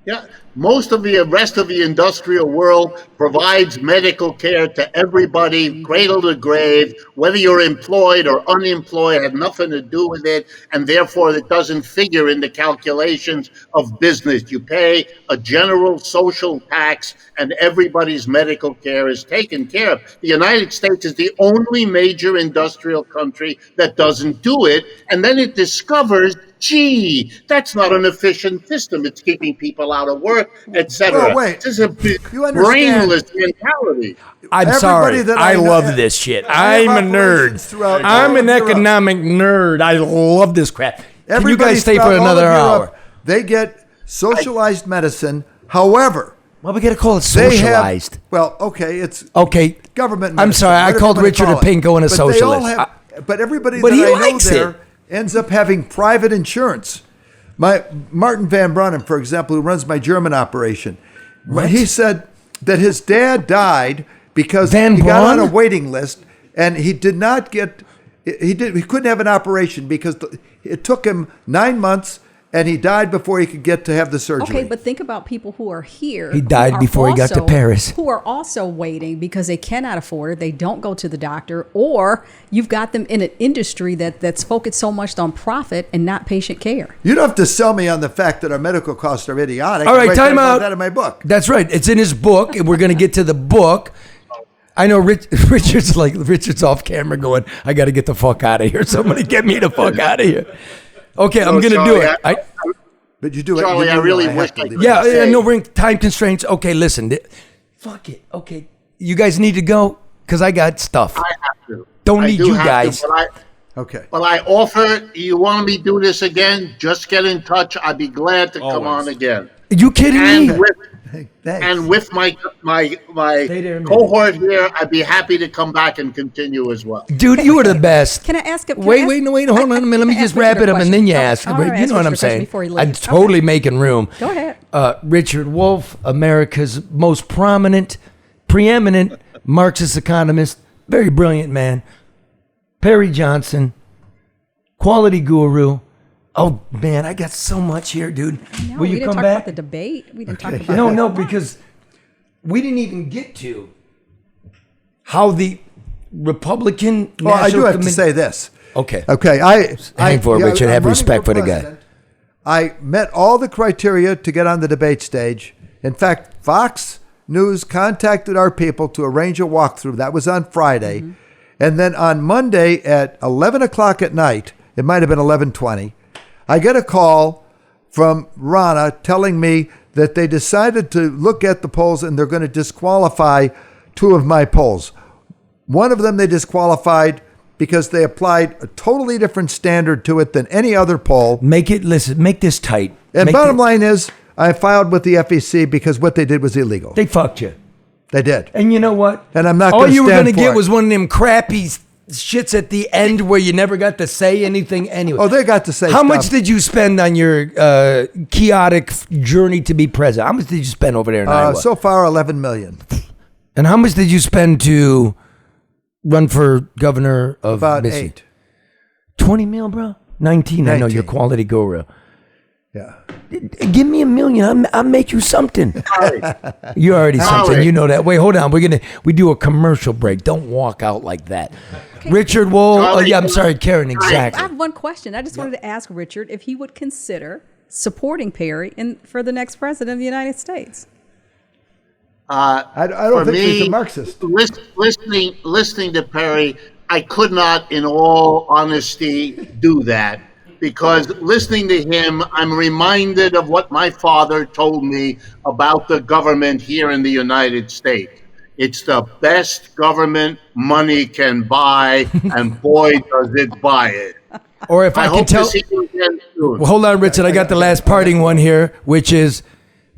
Speaker 6: Yeah, most of the rest of the industrial world provides medical care to everybody, cradle to grave, whether you're employed or unemployed, had nothing to do with it, and therefore it doesn't figure in the calculations of business. You pay a general social tax, and everybody's medical care is taken care of. The United States is the only major industrial country that doesn't do it, and then it discovers, gee, that's not an efficient system. It's keeping people out of work, etc.
Speaker 5: Well, wait.
Speaker 6: This is a
Speaker 5: You understand-
Speaker 6: brainless mentality.
Speaker 1: I'm
Speaker 5: Everybody
Speaker 1: sorry.
Speaker 5: that
Speaker 1: I
Speaker 5: I know-
Speaker 1: love this shit.
Speaker 5: I have
Speaker 1: I'm a nerd.
Speaker 5: operations throughout
Speaker 1: I'm
Speaker 5: all
Speaker 1: an
Speaker 5: of Europe.
Speaker 1: economic nerd. I love this crap. Can you
Speaker 5: Everybody
Speaker 1: guys stay for
Speaker 5: throughout all
Speaker 1: another
Speaker 5: of
Speaker 1: hour?
Speaker 5: Europe, they get socialized medicine. However,
Speaker 1: Well, we got to call it
Speaker 5: they
Speaker 1: socialized.
Speaker 5: have, well, okay, it's
Speaker 1: Okay.
Speaker 5: government
Speaker 1: I'm
Speaker 5: medicine,
Speaker 1: sorry. I
Speaker 5: whatever
Speaker 1: called
Speaker 5: you wanna
Speaker 1: Richard
Speaker 5: call
Speaker 1: a Pinko and a
Speaker 5: But they all
Speaker 1: socialist.
Speaker 5: have- but everybody
Speaker 1: But
Speaker 5: that
Speaker 1: he
Speaker 5: I know
Speaker 1: likes
Speaker 5: there
Speaker 1: it.
Speaker 5: ends up having private insurance. Martin Van Brunnen, for example, who runs my German operation, he said that his dad died because
Speaker 1: Van
Speaker 5: he got on a
Speaker 1: Braun?
Speaker 5: waiting list and he did not get. He couldn't have an operation because it took him 9 months. And he died before he could get to have the surgery.
Speaker 7: Okay, but think about people who are here.
Speaker 1: He died
Speaker 7: who are
Speaker 1: before he got to
Speaker 7: also-
Speaker 1: Paris.
Speaker 7: Who are also waiting because they cannot afford it. They don't go to the doctor, or you've got them in an industry that's focused so much on profit and not patient care.
Speaker 5: You don't have to sell me on the fact that our medical costs are idiotic.
Speaker 1: All right,
Speaker 5: I
Speaker 1: time
Speaker 5: write
Speaker 1: out.
Speaker 5: that in my book.
Speaker 1: That's right. It's in his book, and we're going to get to the book. I know Richard's off camera going, I got to get the fuck out of here. Somebody get me the fuck out of here. Okay, I'm going to do
Speaker 6: Charlie,
Speaker 1: it.
Speaker 5: But you do
Speaker 6: Charlie,
Speaker 5: it.
Speaker 6: I
Speaker 5: You do
Speaker 6: really
Speaker 5: know have
Speaker 6: wish
Speaker 5: to
Speaker 6: I
Speaker 5: leave
Speaker 6: could-
Speaker 5: it.
Speaker 1: Yeah, no, we're in time constraints. Okay, listen. Fuck it. Okay. You guys need to go because I got stuff.
Speaker 6: I have to.
Speaker 1: Don't
Speaker 6: I
Speaker 1: need
Speaker 6: do
Speaker 1: you
Speaker 6: have to,
Speaker 1: guys.
Speaker 5: Okay.
Speaker 6: But I offer, you want me to do this again? Just get in touch. I'd be glad to come on again.
Speaker 1: You kidding
Speaker 6: And
Speaker 1: me?
Speaker 6: with
Speaker 5: Hey, thanks.
Speaker 6: and with my
Speaker 1: Stay there a minute.
Speaker 6: cohort here, I'd be happy to come back and continue as well.
Speaker 1: Dude, you were the best.
Speaker 7: Can I ask? Hold
Speaker 1: Wait, hold on a minute. Let me
Speaker 7: can I
Speaker 1: just
Speaker 7: ask
Speaker 1: wrap
Speaker 7: Richard
Speaker 1: it
Speaker 7: a
Speaker 1: up and then you
Speaker 7: question?
Speaker 1: ask.
Speaker 7: All right,
Speaker 1: You
Speaker 7: ask
Speaker 1: know what I'm
Speaker 7: Richard a question
Speaker 1: saying?
Speaker 7: before he
Speaker 1: I'm
Speaker 7: leaves.
Speaker 1: totally making room.
Speaker 7: Go ahead.
Speaker 1: Richard Wolff, America's most preeminent Marxist economist, very brilliant man. Perry Johnson, quality guru. Oh man, I got so much here, dude.
Speaker 7: No,
Speaker 1: Will
Speaker 7: we
Speaker 1: you
Speaker 7: didn't
Speaker 1: come
Speaker 7: talk
Speaker 1: back?
Speaker 7: about the debate. We didn't talk about
Speaker 1: No, because we didn't even get to how the Republican
Speaker 5: Well, I do
Speaker 1: National
Speaker 5: have to
Speaker 1: Committee.
Speaker 5: say this.
Speaker 1: Okay.
Speaker 5: Okay.
Speaker 1: Hang for it, Richard.
Speaker 5: I'm
Speaker 1: Have
Speaker 5: running
Speaker 1: respect for the guy.
Speaker 5: president. I met all the criteria to get on the debate stage. In fact, Fox News contacted our people to arrange a walkthrough. That was on Friday.
Speaker 1: Mm-hmm.
Speaker 5: And then on Monday at 11 o'clock at night, it might have been 11:20, I get a call from Rana telling me that they decided to look at the polls and they're going to disqualify 2 of my polls. One of them they disqualified because they applied a totally different standard to it than any other poll.
Speaker 1: Make this tight.
Speaker 5: And bottom line is, I filed with the FEC because what they did was illegal.
Speaker 1: They fucked you.
Speaker 5: They did.
Speaker 1: And you know what?
Speaker 5: And I'm not
Speaker 1: All
Speaker 5: going to
Speaker 1: you were
Speaker 5: stand
Speaker 1: gonna
Speaker 5: for
Speaker 1: get
Speaker 5: it.
Speaker 1: was one of them crappy shits at the end where you never got to say anything anyway.
Speaker 5: Oh, they got to say
Speaker 1: How
Speaker 5: stuff.
Speaker 1: much did you spend on your chaotic journey to be president? How much did you spend over there in Iowa?
Speaker 5: So far, 11 million.
Speaker 1: And how much did you spend to run for governor of
Speaker 5: About
Speaker 1: Michigan?
Speaker 5: 8.
Speaker 1: 20 mil, bro? 19. I know, you're
Speaker 5: 19.
Speaker 1: quality guru.
Speaker 5: Yeah.
Speaker 1: Give me $1 million. I'll make you something. You're already something. You know that. Wait, hold on. We do a commercial break. Don't walk out like that. Okay. Richard Wolff. Oh, yeah, I'm sorry, Karen. Exactly.
Speaker 7: I have one question. I just wanted to ask Richard if he would consider supporting Perry for the next president of the United States.
Speaker 5: I don't think he's a Marxist.
Speaker 6: Listening to Perry, I could not, in all honesty, do that. Because listening to him, I'm reminded of what my father told me about the government here in the United States. It's the best government money can buy, and boy, does it buy it.
Speaker 1: Or if I can
Speaker 6: hope
Speaker 1: tell.
Speaker 6: to see you again soon.
Speaker 1: Well, hold on, Richard. I got the last parting one here, which is,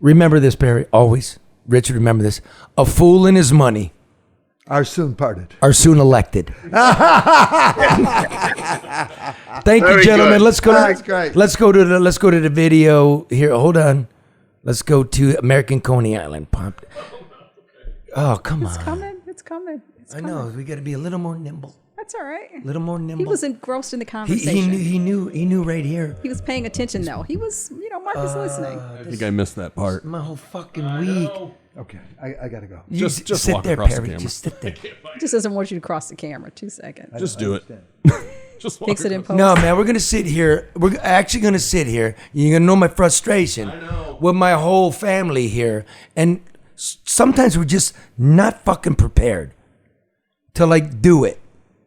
Speaker 1: remember this, Perry, always. Richard, remember this. A fool and his money
Speaker 5: Are soon parted.
Speaker 1: are soon elected. Thank you,
Speaker 6: Very
Speaker 1: gentlemen.
Speaker 6: good.
Speaker 1: Let's go.
Speaker 5: That's great.
Speaker 1: Let's go to the video here. Hold on. Let's go to American Coney Island. Pumped. Oh, come on.
Speaker 7: It's coming. It's coming.
Speaker 1: I know. We got to be a little more nimble.
Speaker 7: That's all right.
Speaker 1: A little more nimble.
Speaker 7: He was engrossed in the
Speaker 1: He
Speaker 7: conversation.
Speaker 1: knew. He knew right here.
Speaker 7: He was paying attention, though. He was, Mark was listening.
Speaker 8: I think I missed that part.
Speaker 1: My whole fucking week.
Speaker 5: Okay, I got to go.
Speaker 1: You
Speaker 8: Just
Speaker 1: sit
Speaker 8: walk
Speaker 1: there,
Speaker 8: across the
Speaker 1: Perry.
Speaker 8: camera.
Speaker 1: Just sit there.
Speaker 7: He just doesn't want you to cross the camera. 2 seconds.
Speaker 8: Just do it. Just
Speaker 7: Fix it in post.
Speaker 1: No, man, we're gonna sit here. We're actually gonna sit here. You're gonna know my frustration with my whole family here, and sometimes we're just not fucking prepared to like do it,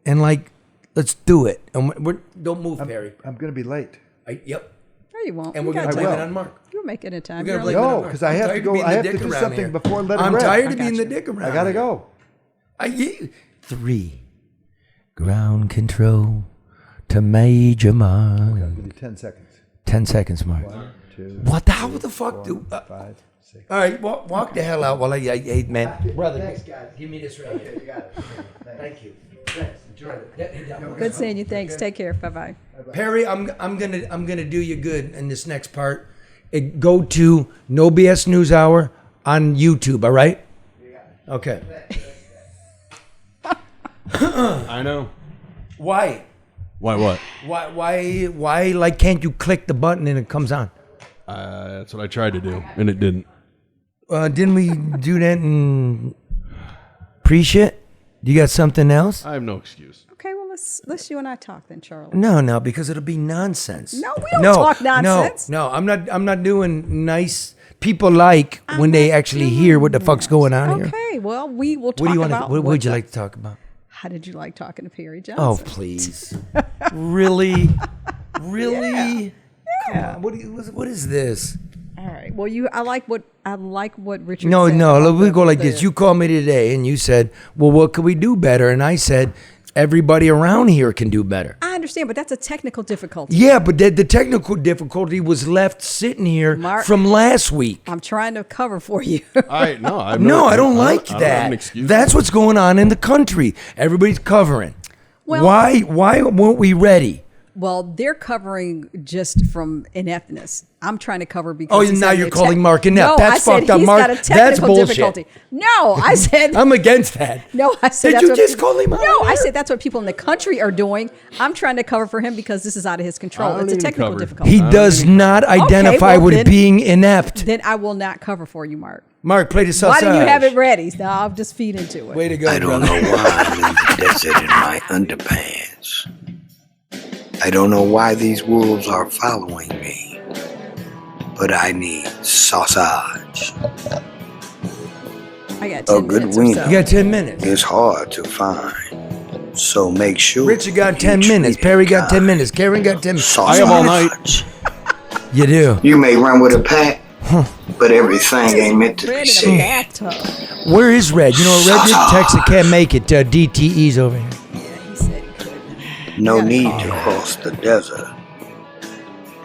Speaker 1: and like let's do it. And don't move, Perry.
Speaker 5: I'm going to be late.
Speaker 1: Yep.
Speaker 7: No, you won't.
Speaker 1: And
Speaker 7: You
Speaker 1: we're gonna
Speaker 7: got
Speaker 1: blame
Speaker 7: time.
Speaker 1: it on Mark.
Speaker 7: You'll make it in time.
Speaker 1: We're gonna
Speaker 7: You're
Speaker 1: blame it
Speaker 7: only-
Speaker 1: on
Speaker 5: No,
Speaker 1: Mark.
Speaker 5: because I
Speaker 1: I'm
Speaker 5: have
Speaker 1: tired
Speaker 5: to
Speaker 1: of
Speaker 5: go.
Speaker 1: being
Speaker 5: I
Speaker 1: the
Speaker 5: have to
Speaker 1: dick
Speaker 5: do
Speaker 1: around
Speaker 5: something
Speaker 1: here.
Speaker 5: before 11
Speaker 1: I'm
Speaker 5: red.
Speaker 1: tired
Speaker 5: I
Speaker 1: of being
Speaker 5: got
Speaker 1: the
Speaker 5: you.
Speaker 1: dick around.
Speaker 5: I got to
Speaker 1: here.
Speaker 5: go.
Speaker 1: 3. Ground control to Major Mark.
Speaker 5: Give you 10 seconds.
Speaker 1: 10 seconds, Mark.
Speaker 5: 1, 2,
Speaker 1: How the fuck do?
Speaker 5: 5, 6.
Speaker 1: All right, walk the hell out while hey, man. Brother, thanks, guys. Give me this right here. You got it. Thank you. Thanks. Enjoy it.
Speaker 7: Good seeing you. Thanks. Take care. Bye-bye.
Speaker 1: Perry, I'm gonna do you good in this next part. Go to No BS News Hour on YouTube. All right. Okay.
Speaker 8: I know.
Speaker 1: Why?
Speaker 8: Why what?
Speaker 1: Why? Like, can't you click the button and it comes on?
Speaker 8: That's what I tried to do, and it didn't.
Speaker 1: Didn't we do that in pre-shit? You got something else?
Speaker 8: I have no excuse.
Speaker 7: Okay, well, let's you and I talk then, Charlie.
Speaker 1: No, because it'll be nonsense.
Speaker 7: No, we don't talk nonsense.
Speaker 1: No, I'm not doing nice. People like when they actually hear what the fuck's going on here.
Speaker 7: Okay, well, we will talk
Speaker 1: What do you want?
Speaker 7: about
Speaker 1: What would you like to talk about?
Speaker 7: How did you like talking to Perry
Speaker 1: Oh,
Speaker 7: Johnson?
Speaker 1: please. Really?
Speaker 7: Yeah.
Speaker 1: Come on. What is this?
Speaker 7: All right. Well, I like what Richard
Speaker 1: No,
Speaker 7: said.
Speaker 1: we go like this. You called me today and you said, well, what could we do better? And I said, everybody around here can do better.
Speaker 7: I understand, but that's a technical difficulty.
Speaker 1: Yeah, but the technical difficulty was left sitting here
Speaker 7: Mark,
Speaker 1: from last week.
Speaker 7: I'm trying to cover for you.
Speaker 8: I
Speaker 1: don't like
Speaker 8: I don't have
Speaker 1: that.
Speaker 8: an excuse.
Speaker 1: That's what's going on in the country. Everybody's covering.
Speaker 7: Well-
Speaker 1: why weren't we ready?
Speaker 7: Well, they're covering just from ineptness. I'm trying to cover because
Speaker 1: Oh,
Speaker 7: he's
Speaker 1: now
Speaker 7: having
Speaker 1: you're
Speaker 7: a
Speaker 1: calling Mark inept.
Speaker 7: No,
Speaker 1: That's
Speaker 7: I said
Speaker 1: fucked up,
Speaker 7: he's
Speaker 1: Mark.
Speaker 7: got a
Speaker 1: That's
Speaker 7: technical
Speaker 1: bullshit.
Speaker 7: difficulty. No, I said
Speaker 1: I'm against that.
Speaker 7: No, I said
Speaker 1: Did
Speaker 7: that's
Speaker 1: you
Speaker 7: what
Speaker 1: just
Speaker 7: people,
Speaker 1: call him out
Speaker 7: No, I
Speaker 1: there?
Speaker 7: said that's what people in the country are doing. I'm trying to cover for him because this is out of his control.
Speaker 8: I don't
Speaker 7: It's a
Speaker 8: need to
Speaker 7: technical
Speaker 8: cover.
Speaker 7: difficulty.
Speaker 1: He does not identify
Speaker 7: well
Speaker 1: with
Speaker 7: then-
Speaker 1: being inept.
Speaker 7: Then I will not cover for you, Mark.
Speaker 1: Mark, play the
Speaker 7: Why
Speaker 1: sausage.
Speaker 7: didn't you have it ready? No, I'll just feed into it.
Speaker 1: Way to go,
Speaker 9: I don't
Speaker 1: brother.
Speaker 9: know why I'm in the desert in my underpants. I don't know why these wolves are following me, but I need sausage.
Speaker 7: I got 10
Speaker 9: A good
Speaker 7: minutes
Speaker 9: wing.
Speaker 7: or so.
Speaker 1: You got 10 minutes.
Speaker 9: It's hard to find, so make sure.
Speaker 1: Richard got
Speaker 9: you
Speaker 1: 10 minutes.
Speaker 9: treat
Speaker 1: Perry
Speaker 9: it
Speaker 1: got 10
Speaker 9: kind.
Speaker 1: minutes. Karen got 10 minutes.
Speaker 9: Sausage.
Speaker 8: I have all night.
Speaker 1: You do.
Speaker 9: You may run with a pack, but everything ain't meant to be
Speaker 7: Red in a
Speaker 9: said.
Speaker 7: bathtub.
Speaker 1: Where is Red? You know, Red didn't text. I can't make it. DTE's over here.
Speaker 7: He said he couldn't.
Speaker 9: No need to cross the desert.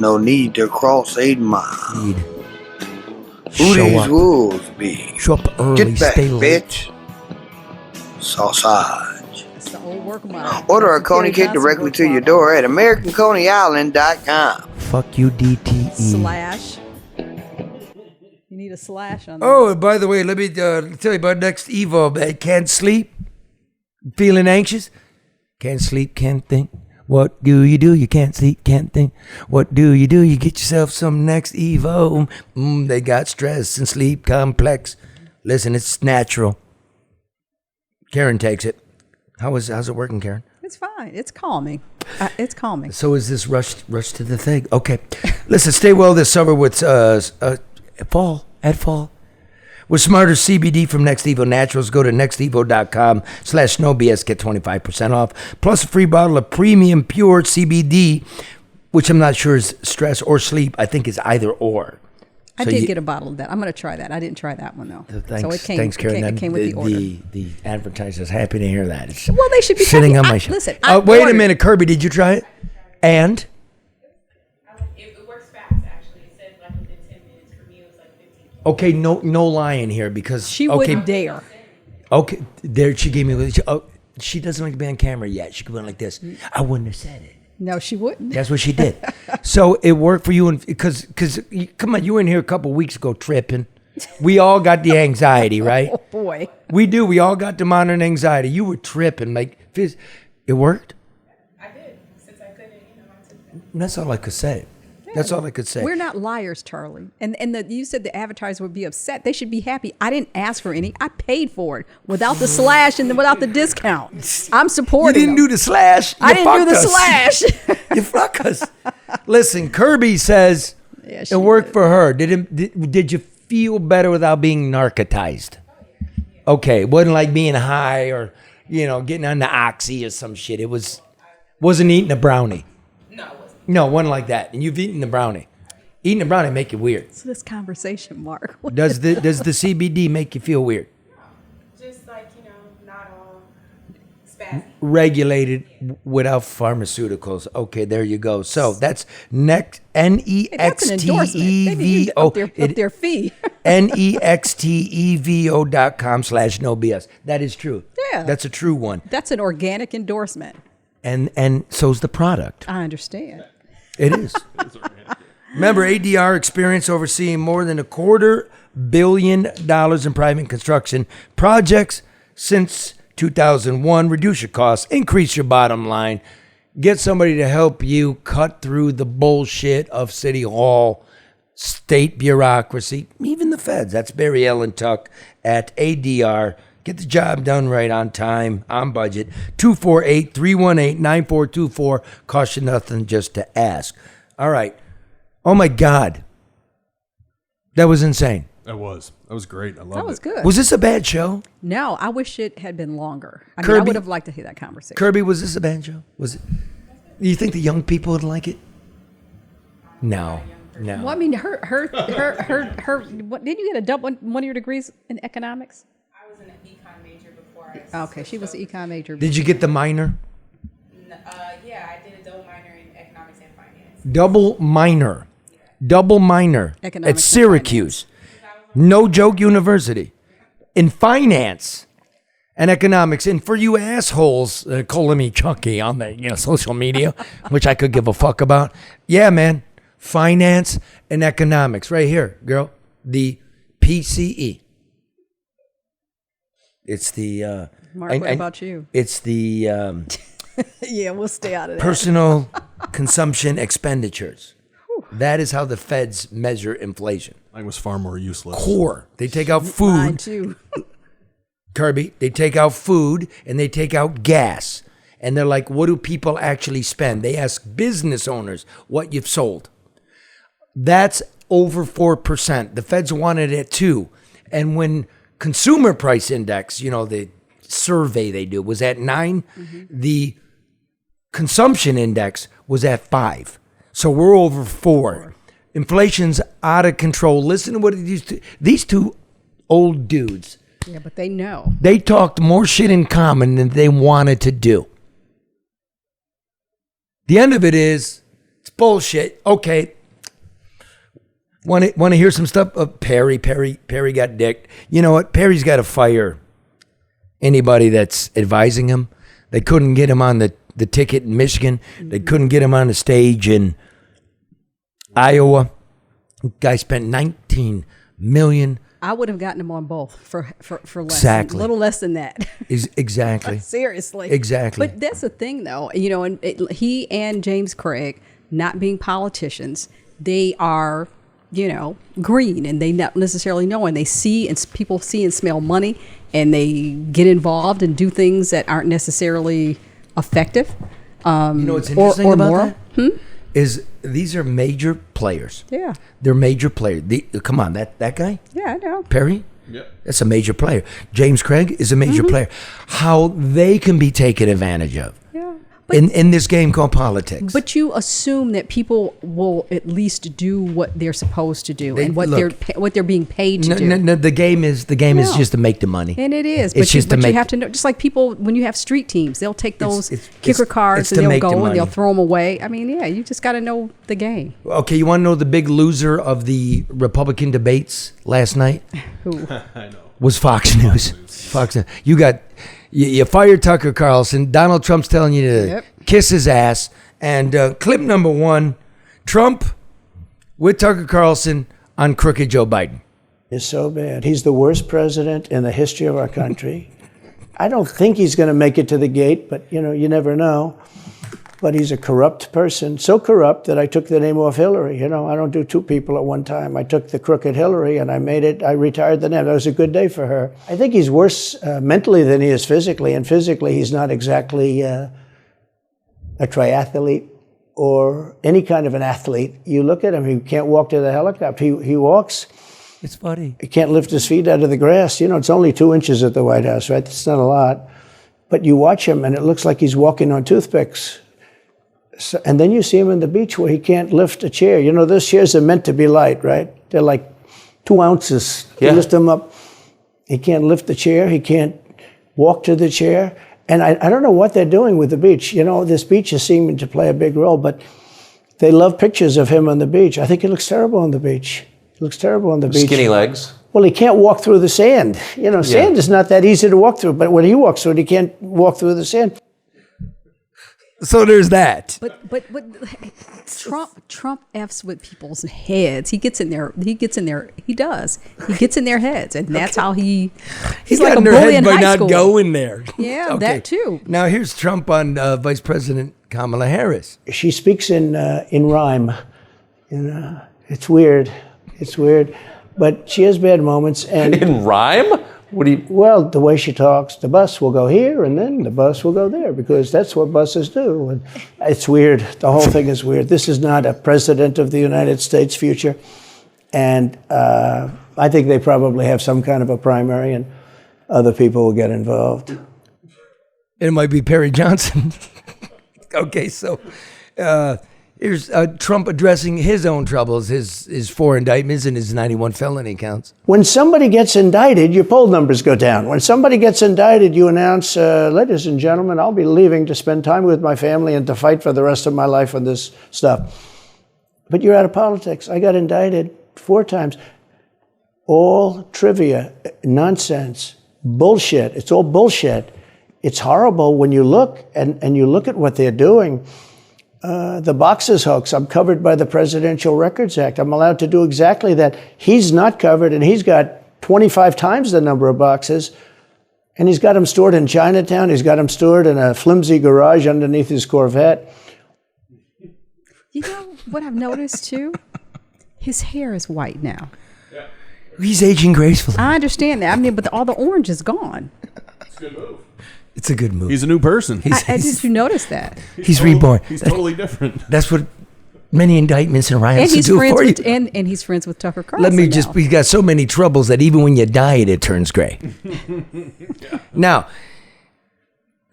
Speaker 9: No need to cross 8 miles. Who
Speaker 1: Show
Speaker 9: these
Speaker 1: up.
Speaker 9: wolves be?
Speaker 1: Show up early.
Speaker 9: Get back,
Speaker 1: Stay late.
Speaker 9: bitch. Sausage.
Speaker 7: It's the old work model.
Speaker 9: Order a
Speaker 7: That's the
Speaker 9: Coney
Speaker 7: Gary
Speaker 9: kit
Speaker 7: Johnson
Speaker 9: directly
Speaker 7: work
Speaker 9: to your
Speaker 7: model.
Speaker 9: door at AmericanConeyIsland.com.
Speaker 1: Fuck you, DTE.
Speaker 7: Slash. You need a slash on that.
Speaker 1: Oh, and by the way, let me tell you about next Evo, man. Can't sleep? Feeling anxious? Can't sleep, can't think. What do? You can't sleep, can't think. What do? You get yourself some next Evo. They got stress and sleep complex. Listen, it's natural. Karen takes it. How's it working, Karen?
Speaker 7: It's fine. It's calming. It's calming.
Speaker 1: So is this rush to the thing? Okay. Listen, stay well this summer with fall. With smarter CBD from Next Evo Naturals, go to nextevo.com/nobs, get 25% off, plus a free bottle of premium pure CBD, which I'm not sure is stress or sleep. I think is either or.
Speaker 7: I
Speaker 1: So
Speaker 7: did
Speaker 1: you-
Speaker 7: get a bottle of that. I'm going to try that. I didn't try that one, though.
Speaker 1: Thanks,
Speaker 7: so it came,
Speaker 1: thanks, Karen.
Speaker 7: It came with the order.
Speaker 1: The advertiser's happy to hear that. It's
Speaker 7: Well, they should be
Speaker 1: sitting
Speaker 7: happy.
Speaker 1: on my
Speaker 7: I-
Speaker 1: shelf.
Speaker 7: listen, I
Speaker 1: Wait a
Speaker 7: ordered-
Speaker 1: minute, Kirby, did you try it? And?
Speaker 10: It works fast, actually. It said like within 10 minutes. For me, it was like 15.
Speaker 1: Okay, no lying here because
Speaker 7: She
Speaker 1: okay,
Speaker 7: wouldn't dare.
Speaker 1: Okay, there she gave me. She doesn't like to be on camera yet. She could went like this. I wouldn't have said it.
Speaker 7: No, she wouldn't.
Speaker 1: That's what she did. So it worked for you, and because come on, you were in here a couple weeks ago tripping. We all got the anxiety, right?
Speaker 7: Oh, boy.
Speaker 1: We do. We all got the modern anxiety. You were tripping, like it worked.
Speaker 10: I did. Since I couldn't, I took that.
Speaker 1: That's all I could say. That's all I could say.
Speaker 7: We're not liars, Charlie. And you said the advertiser would be upset. They should be happy. I didn't ask for any. I paid for it without the slash and without the discount. I'm
Speaker 1: You
Speaker 7: supporting
Speaker 1: didn't
Speaker 7: them.
Speaker 1: do the slash.
Speaker 7: I
Speaker 1: You
Speaker 7: didn't do
Speaker 1: fucked
Speaker 7: the
Speaker 1: us.
Speaker 7: slash.
Speaker 1: You fuck us. Listen, Kirby says
Speaker 7: Yeah, she
Speaker 1: it worked
Speaker 7: did.
Speaker 1: for her. Did you feel better without being narcotized? Okay, it wasn't like being high or getting on the oxy or some shit. It wasn't eating a brownie.
Speaker 10: No, it wasn't.
Speaker 1: No, it wasn't like that. And you've eaten the brownie. Eating a brownie make you weird.
Speaker 7: So this conversation, Mark.
Speaker 1: Does the CBD make you feel weird?
Speaker 10: Just like, not all spazzy.
Speaker 1: Regulated without pharmaceuticals. Okay, there you go. So that's next
Speaker 7: That's an endorsement. They need to up their fee.
Speaker 1: nextevo.com/no BS. That is true.
Speaker 7: Yeah.
Speaker 1: That's a true one.
Speaker 7: That's an organic endorsement.
Speaker 1: And so's the product.
Speaker 7: I understand.
Speaker 1: It is. Remember, ADR experience overseeing more than $250 million in private construction projects since 2001. Reduce your costs, increase your bottom line, get somebody to help you cut through the bullshit of City Hall, state bureaucracy, even the feds. That's Barry Ellen Tuck at ADR. Get the job done right on time, on budget. 248-318-9424. Cost you nothing just to ask. All right. Oh, my God. That was insane.
Speaker 8: That was great. I loved it.
Speaker 7: That was good.
Speaker 1: Was this a bad show?
Speaker 7: No, I wish it had been longer. I
Speaker 1: Kirby-
Speaker 7: would have liked to hear that conversation.
Speaker 1: Kirby, was this a bad show? Was it? Do you think the young people would like it? No.
Speaker 7: Well, I mean, her. What, didn't you get a double one of your degrees in economics?
Speaker 10: I was an econ major before I
Speaker 7: Okay, she was an econ major.
Speaker 1: Did you get the minor?
Speaker 10: Yeah, I did a double minor in economics and finance.
Speaker 1: Double minor at
Speaker 7: Economics and
Speaker 1: Syracuse. No joke university. In finance and economics. And for you assholes calling me Chucky on the social media, which I could give a fuck about. Yeah, man. Finance and economics. Right here, girl. The PCE. It's the...
Speaker 7: Mark, what about you?
Speaker 1: It's the
Speaker 7: Yeah, we'll stay out of that.
Speaker 1: personal consumption expenditures. That is how the feds measure inflation.
Speaker 8: Mine was far more useless.
Speaker 1: Core. They take out
Speaker 7: Mine
Speaker 1: food.
Speaker 7: too.
Speaker 1: Kirby, they take out food and they take out gas. And they're like, what do people actually spend? They ask business owners what you've sold. That's over 4%. The feds wanted it at 2%. And when consumer price index, the survey they do was at 9, the consumption index was at 5. So we're over 4. Inflation's out of control. Listen to what these two old dudes.
Speaker 7: Yeah, but they know.
Speaker 1: They talked more shit in common than they wanted to do. The end of it is, it's bullshit. Okay. Want to hear some stuff? Perry got dicked. You know what? Perry's got to fire anybody that's advising him. They couldn't get him on the ticket in Michigan. They couldn't get him on the stage in Iowa. Guy spent $19 million.
Speaker 7: I would have gotten him on both for less,
Speaker 1: Exactly.
Speaker 7: a little less than that.
Speaker 1: Exactly.
Speaker 7: Seriously.
Speaker 1: Exactly.
Speaker 7: But that's the thing, though. You know, and he and James Craig, not being politicians, they are, you know, green, and they not necessarily know, and they see, and people see and smell money, and they get involved and do things that aren't necessarily effective.
Speaker 1: You know what's interesting
Speaker 7: or
Speaker 1: about
Speaker 7: moral.
Speaker 1: that? Is these are major players.
Speaker 7: Yeah.
Speaker 1: They're major players. Come on, that guy?
Speaker 7: Yeah, I know.
Speaker 1: Perry?
Speaker 8: Yep.
Speaker 1: That's a major player. James Craig is a major player. How they can be taken advantage of.
Speaker 7: Yeah.
Speaker 1: In this game called politics.
Speaker 7: But you assume that people will at least do what they're supposed to do and what they're being paid to do.
Speaker 1: No, the game is just to make the money.
Speaker 7: And it is,
Speaker 1: It's
Speaker 7: but you have to know. Just like people, when you have street teams, they'll take those kicker cards
Speaker 1: it's
Speaker 7: and
Speaker 1: to
Speaker 7: they'll
Speaker 1: make the
Speaker 7: go and
Speaker 1: money.
Speaker 7: they'll throw them away. I mean, yeah, you just got to know the game.
Speaker 1: Okay, you want to know the big loser of the Republican debates last night?
Speaker 7: Who?
Speaker 8: I know.
Speaker 1: Was Fox News. Fox News. You fired Tucker Carlson. Donald Trump's telling you to kiss his ass. And clip number 1, Trump with Tucker Carlson on crooked Joe Biden.
Speaker 11: Is so bad. He's the worst president in the history of our country. I don't think he's going to make it to the gate, but you never know. But he's a corrupt person, so corrupt that I took the name off Hillary. I don't do two people at one time. I took the crooked Hillary and I retired the name. That was a good day for her. I think he's worse mentally than he is physically, and physically he's not exactly a triathlete or any kind of an athlete. You look at him, he can't walk to the helicopter. He walks.
Speaker 1: It's funny.
Speaker 11: He can't lift his feet out of the grass. It's only 2 inches at the White House, right? That's not a lot. But you watch him and it looks like he's walking on toothpicks. So, and then you see him on the beach where he can't lift a chair. Those chairs are meant to be light, right? They're like 2 ounces. You lift them up. He can't lift the chair. He can't walk to the chair. And I don't know what they're doing with the beach. This beach is seeming to play a big role, but they love pictures of him on the beach. I think he looks terrible on the beach. He looks terrible on the beach.
Speaker 3: Skinny legs.
Speaker 11: Well, he can't walk through the sand. Sand is not that easy to walk through, but when he walks through it, he can't walk through the sand.
Speaker 1: So there's that.
Speaker 7: But Trump F's with people's heads. He gets in their heads, and that's how he's like a bully in high school.
Speaker 1: By not going there.
Speaker 7: Yeah, that too.
Speaker 1: Now here's Trump on Vice President Kamala Harris.
Speaker 11: She speaks in rhyme. It's weird. But she has bad moments. And
Speaker 3: in rhyme?
Speaker 11: Well, the way she talks, the bus will go here and then the bus will go there because that's what buses do. And it's weird. The whole thing is weird. This is not a president of the United States future. And I think they probably have some kind of a primary and other people will get involved.
Speaker 1: It might be Perry Johnson. Okay, so here's Trump addressing his own troubles, his 4 indictments and his 91 felony counts.
Speaker 11: When somebody gets indicted, your poll numbers go down. When somebody gets indicted, you announce, ladies and gentlemen, I'll be leaving to spend time with my family and to fight for the rest of my life on this stuff. But you're out of politics. I got indicted 4 times. All trivia, nonsense, bullshit. It's all bullshit. It's horrible when you look and you look at what they're doing. The boxes hoax, I'm covered by the Presidential Records Act. I'm allowed to do exactly that. He's not covered, and he's got 25 times the number of boxes, and he's got them stored in Chinatown. He's got them stored in a flimsy garage underneath his Corvette.
Speaker 7: You know what I've noticed, too? His hair is white now.
Speaker 1: He's aging gracefully.
Speaker 7: I understand that. But all the orange is gone.
Speaker 8: It's a good move.
Speaker 1: It's a good move.
Speaker 8: He's a new person.
Speaker 7: Did you notice that?
Speaker 1: He's reborn.
Speaker 8: He's totally different.
Speaker 1: That's what many indictments and riots
Speaker 7: And he's
Speaker 1: do
Speaker 7: friends
Speaker 1: for you.
Speaker 7: with, and he's friends with Tucker Carlson.
Speaker 1: He's got so many troubles that even when you die, it turns gray. Now,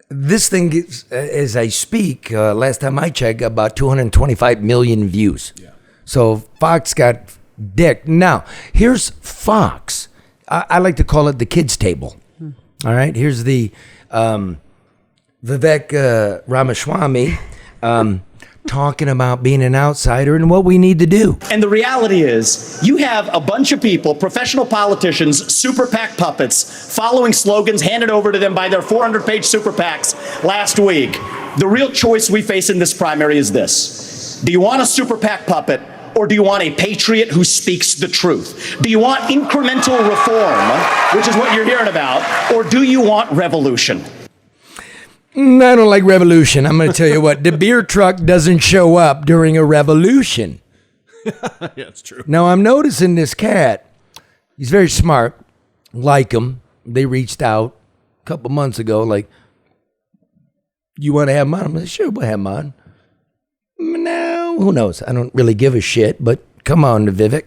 Speaker 1: this thing gets, as I speak, last time I checked, about 225 million views.
Speaker 8: Yeah.
Speaker 1: So Fox got dick. Now, here's Fox. I like to call it the kids' table. All right, here's the Vivek Ramaswamy talking about being an outsider and what we need to do.
Speaker 12: And the reality is, you have a bunch of people, professional politicians, super PAC puppets, following slogans handed over to them by their 400-page super PACs last week. The real choice we face in this primary is this. Do you want a super PAC puppet, or do you want a patriot who speaks the truth? Do you want incremental reform, which is what you're hearing about, or do you want revolution?
Speaker 1: I don't like revolution. I'm going to tell you what, the beer truck doesn't show up during a revolution.
Speaker 8: Yeah, it's true.
Speaker 1: Now, I'm noticing this cat. He's very smart. Like him. They reached out a couple months ago, like, you want to have him on? I'm like, sure, we'll have him on. No, who knows? I don't really give a shit, but come on, Vivek.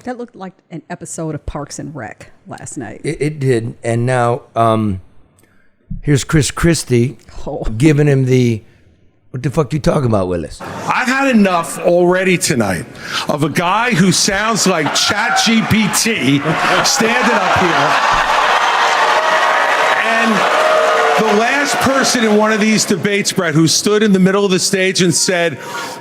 Speaker 7: That looked like an episode of Parks and Rec last night.
Speaker 1: It did. And now, here's Chris Christie giving him the, what the fuck you talking about, Willis?
Speaker 13: I've had enough already tonight of a guy who sounds like ChatGPT standing up here. And the last person in one of these debates, Brett, who stood in the middle of the stage and said,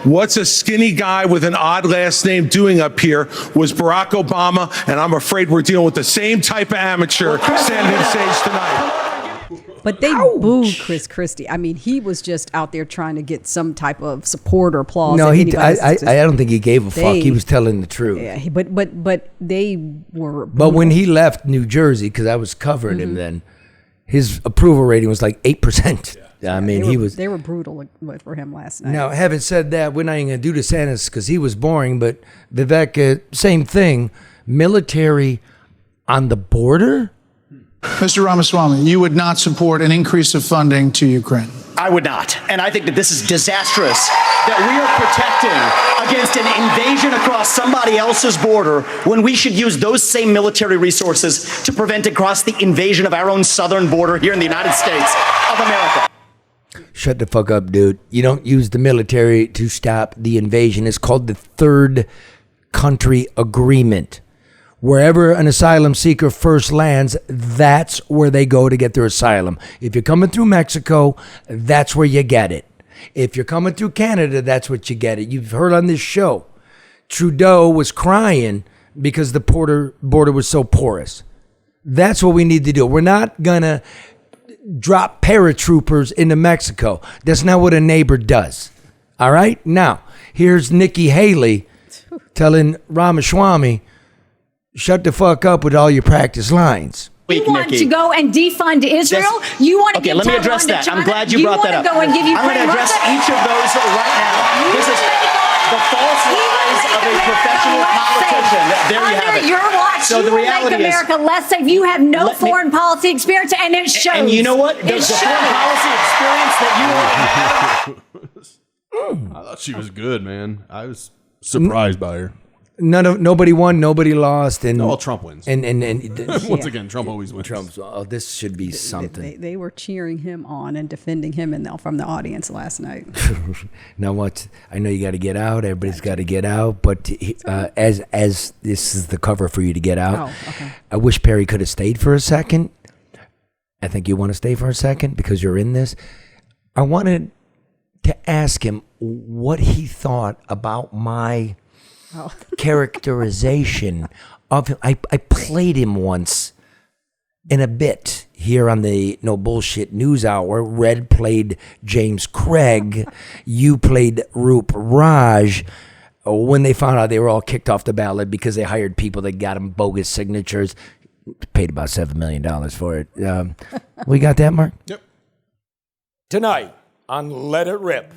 Speaker 13: "What's a skinny guy with an odd last name doing up here?" was Barack Obama, and I'm afraid we're dealing with the same type of amateur standing on stage tonight.
Speaker 7: But they booed Chris Christie. I mean, he was just out there trying to get some type of support or applause.
Speaker 1: No, I don't think he gave a fuck. He was telling the truth.
Speaker 7: Yeah, but they were.
Speaker 1: But when he left New Jersey, because I was covering him then, his approval rating was like 8%. I mean,
Speaker 7: they were brutal for him last night.
Speaker 1: Now, having said that, we're not even going to do DeSantis because he was boring. But Vivek, same thing. Military on the border.
Speaker 14: Mr. Ramaswamy, you would not support an increase of funding to Ukraine?
Speaker 12: I would not. And I think that this is disastrous, that we are protecting against an invasion across somebody else's border when we should use those same military resources to prevent across the invasion of our own southern border here in the United States of America.
Speaker 1: Shut the fuck up, dude. You don't use the military to stop the invasion. It's called the Third Country Agreement. Wherever an asylum seeker first lands, that's where they go to get their asylum. If you're coming through Mexico, that's where you get it. If you're coming through Canada, that's what you get it. You've heard on this show, Trudeau was crying because the border was so porous. That's what we need to do. We're not going to drop paratroopers into Mexico. That's not what a neighbor does. All right? Now, here's Nikki Haley telling Ramaswamy, shut the fuck up with all your practice lines.
Speaker 15: You want to go and defund Israel? You want to
Speaker 12: okay,
Speaker 15: give
Speaker 12: let me address
Speaker 15: Taiwan
Speaker 12: that.
Speaker 15: to China?
Speaker 12: I'm glad you brought that up.
Speaker 15: Go and give
Speaker 12: I'm going to address each of those right now. This is the false lies of a professional politician. There you have it.
Speaker 15: Your watch,
Speaker 12: so the reality
Speaker 15: make America less safe. You have no foreign policy experience, and it shows.
Speaker 12: And you know what? The foreign policy experience that you
Speaker 8: have. I thought she was good, man. I was surprised by her.
Speaker 1: Nobody won, nobody lost, and
Speaker 8: Trump wins.
Speaker 1: And
Speaker 8: once again, Trump always wins.
Speaker 1: This should be something.
Speaker 7: They were cheering him on and defending him from the audience last night.
Speaker 1: Now what? I know you got to get out. Everybody's got to get out. But as this is the cover for you to get out.
Speaker 7: Oh, okay.
Speaker 1: I wish Perry could have stayed for a second. I think you want to stay for a second because you're in this. I wanted to ask him what he thought about my characterization of him. I played him once in a bit here on the No Bullshit News Hour. Red played James Craig. You played Roop Raj. When they found out they were all kicked off the ballot because they hired people that got them bogus signatures. Paid about $7 million for it. We got that, Mark?
Speaker 4: Yep. Tonight on Let It Rip.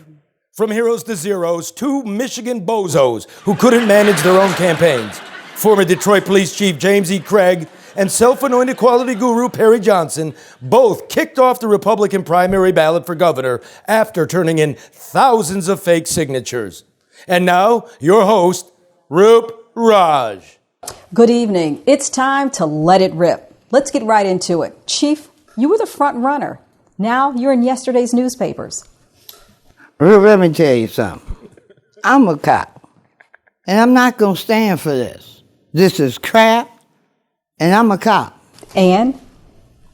Speaker 4: From heroes to zeros, two Michigan bozos who couldn't manage their own campaigns. Former Detroit Police Chief James E. Craig and self-anointed quality guru Perry Johnson both kicked off the Republican primary ballot for governor after turning in thousands of fake signatures. And now, your host, Roop Raj.
Speaker 7: Good evening. It's time to let it rip. Let's get right into it. Chief, you were the front runner. Now you're in yesterday's newspapers.
Speaker 16: Let me tell you something. I'm a cop. And I'm not going to stand for this. This is crap, and I'm a cop.
Speaker 7: And?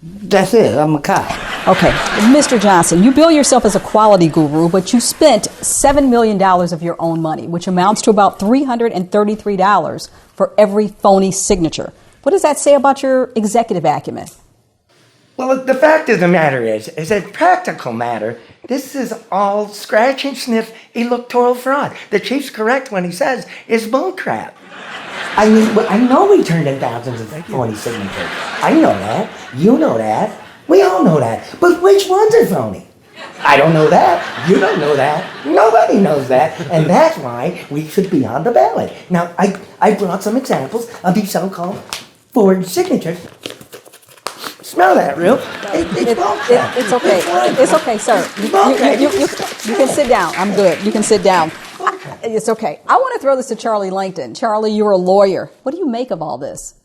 Speaker 16: That's it, I'm a cop.
Speaker 7: Okay, Mr. Johnson, you bill yourself as a quality guru, but you spent $7 million of your own money, which amounts to about $333 for every phony signature. What does that say about your executive acumen?
Speaker 17: Well, the fact of the matter is a practical matter, this is all scratch and sniff electoral fraud. The chief's correct when he says it's bullcrap. I mean, I know we turned in thousands of phony signatures. I know that. You know that. We all know that. But which ones are phony? I don't know that. You don't know that. Nobody knows that. And that's why we should be on the ballot. Now, I brought some examples of these so-called forged signatures. Smell that, Real?
Speaker 7: It's okay. It's okay, sir. You can sit down. I'm good. You can sit down. It's okay. I want to throw this to Charlie Langton. Charlie, you're a lawyer. What do you make of all this?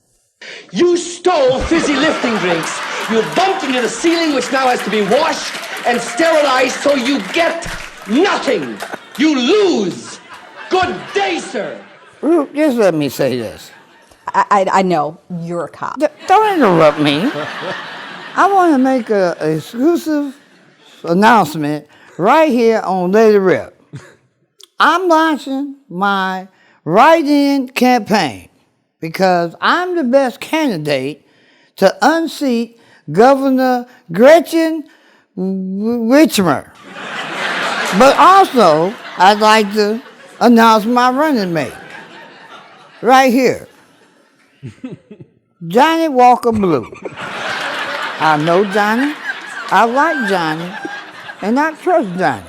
Speaker 18: You stole fizzy lifting drinks. You bumped into the ceiling, which now has to be washed and sterilized, so you get nothing. You lose. Good day, sir.
Speaker 16: Ruth, just let me say this.
Speaker 7: I know. You're a cop.
Speaker 16: Don't interrupt me. I want to make an exclusive announcement right here on Let It Rip. I'm launching my write-in campaign because I'm the best candidate to unseat Governor Gretchen Whitmer. But also, I'd like to announce my running mate right here. Johnny Walker Blue. I know Johnny, I like Johnny, and I trust Johnny.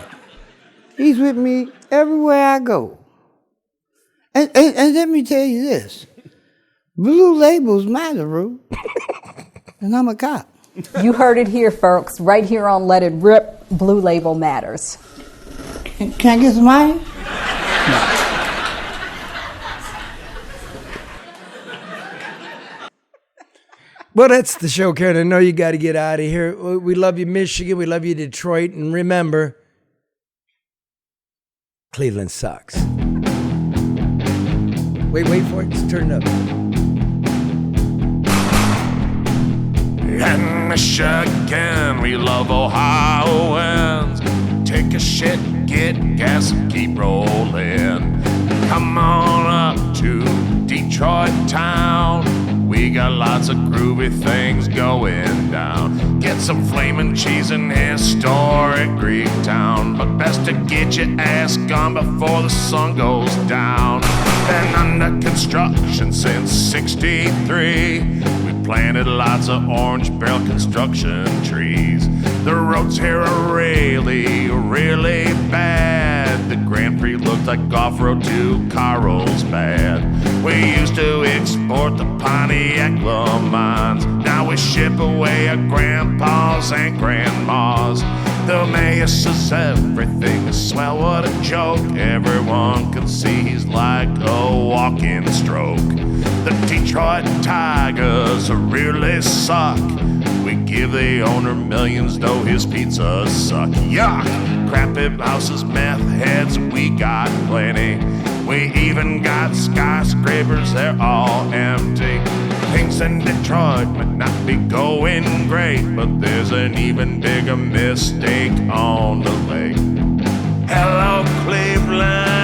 Speaker 16: He's with me everywhere I go. And let me tell you this. Blue labels matter, Roo. And I'm a cop.
Speaker 7: You heard it here, folks. Right here on Let It Rip, Blue Label matters.
Speaker 16: Can I get some money?
Speaker 1: Well, that's the show, Karen. I know you got to get out of here. We love you, Michigan. We love you, Detroit. And remember, Cleveland sucks. Wait for it. Just turn it up.
Speaker 19: In Michigan, we love Ohioans. Take a shit, get gas, and keep rolling. Come on up to Detroit town. We got lots of groovy things going down. Get some flaming cheese in historic Greek town. But best to get your ass gone before the sun goes down. Been under construction since '63. We planted lots of orange barrel construction trees. The roads here are really, really bad. The Grand Prix looked like off-road to Carlsbad. We used to export the Pontiac Le Mans. Now we ship away our grandpas and grandmas. The mayor says everything is swell, what a joke. Everyone can see he's like a walking stroke. The Detroit Tigers really suck. We give the owner millions, though his pizzas suck. Yuck! Crappy houses, meth heads, we got plenty. We even got skyscrapers, they're all empty. Things in Detroit might not be going great, but there's an even bigger mistake on the lake. Hello, Cleveland.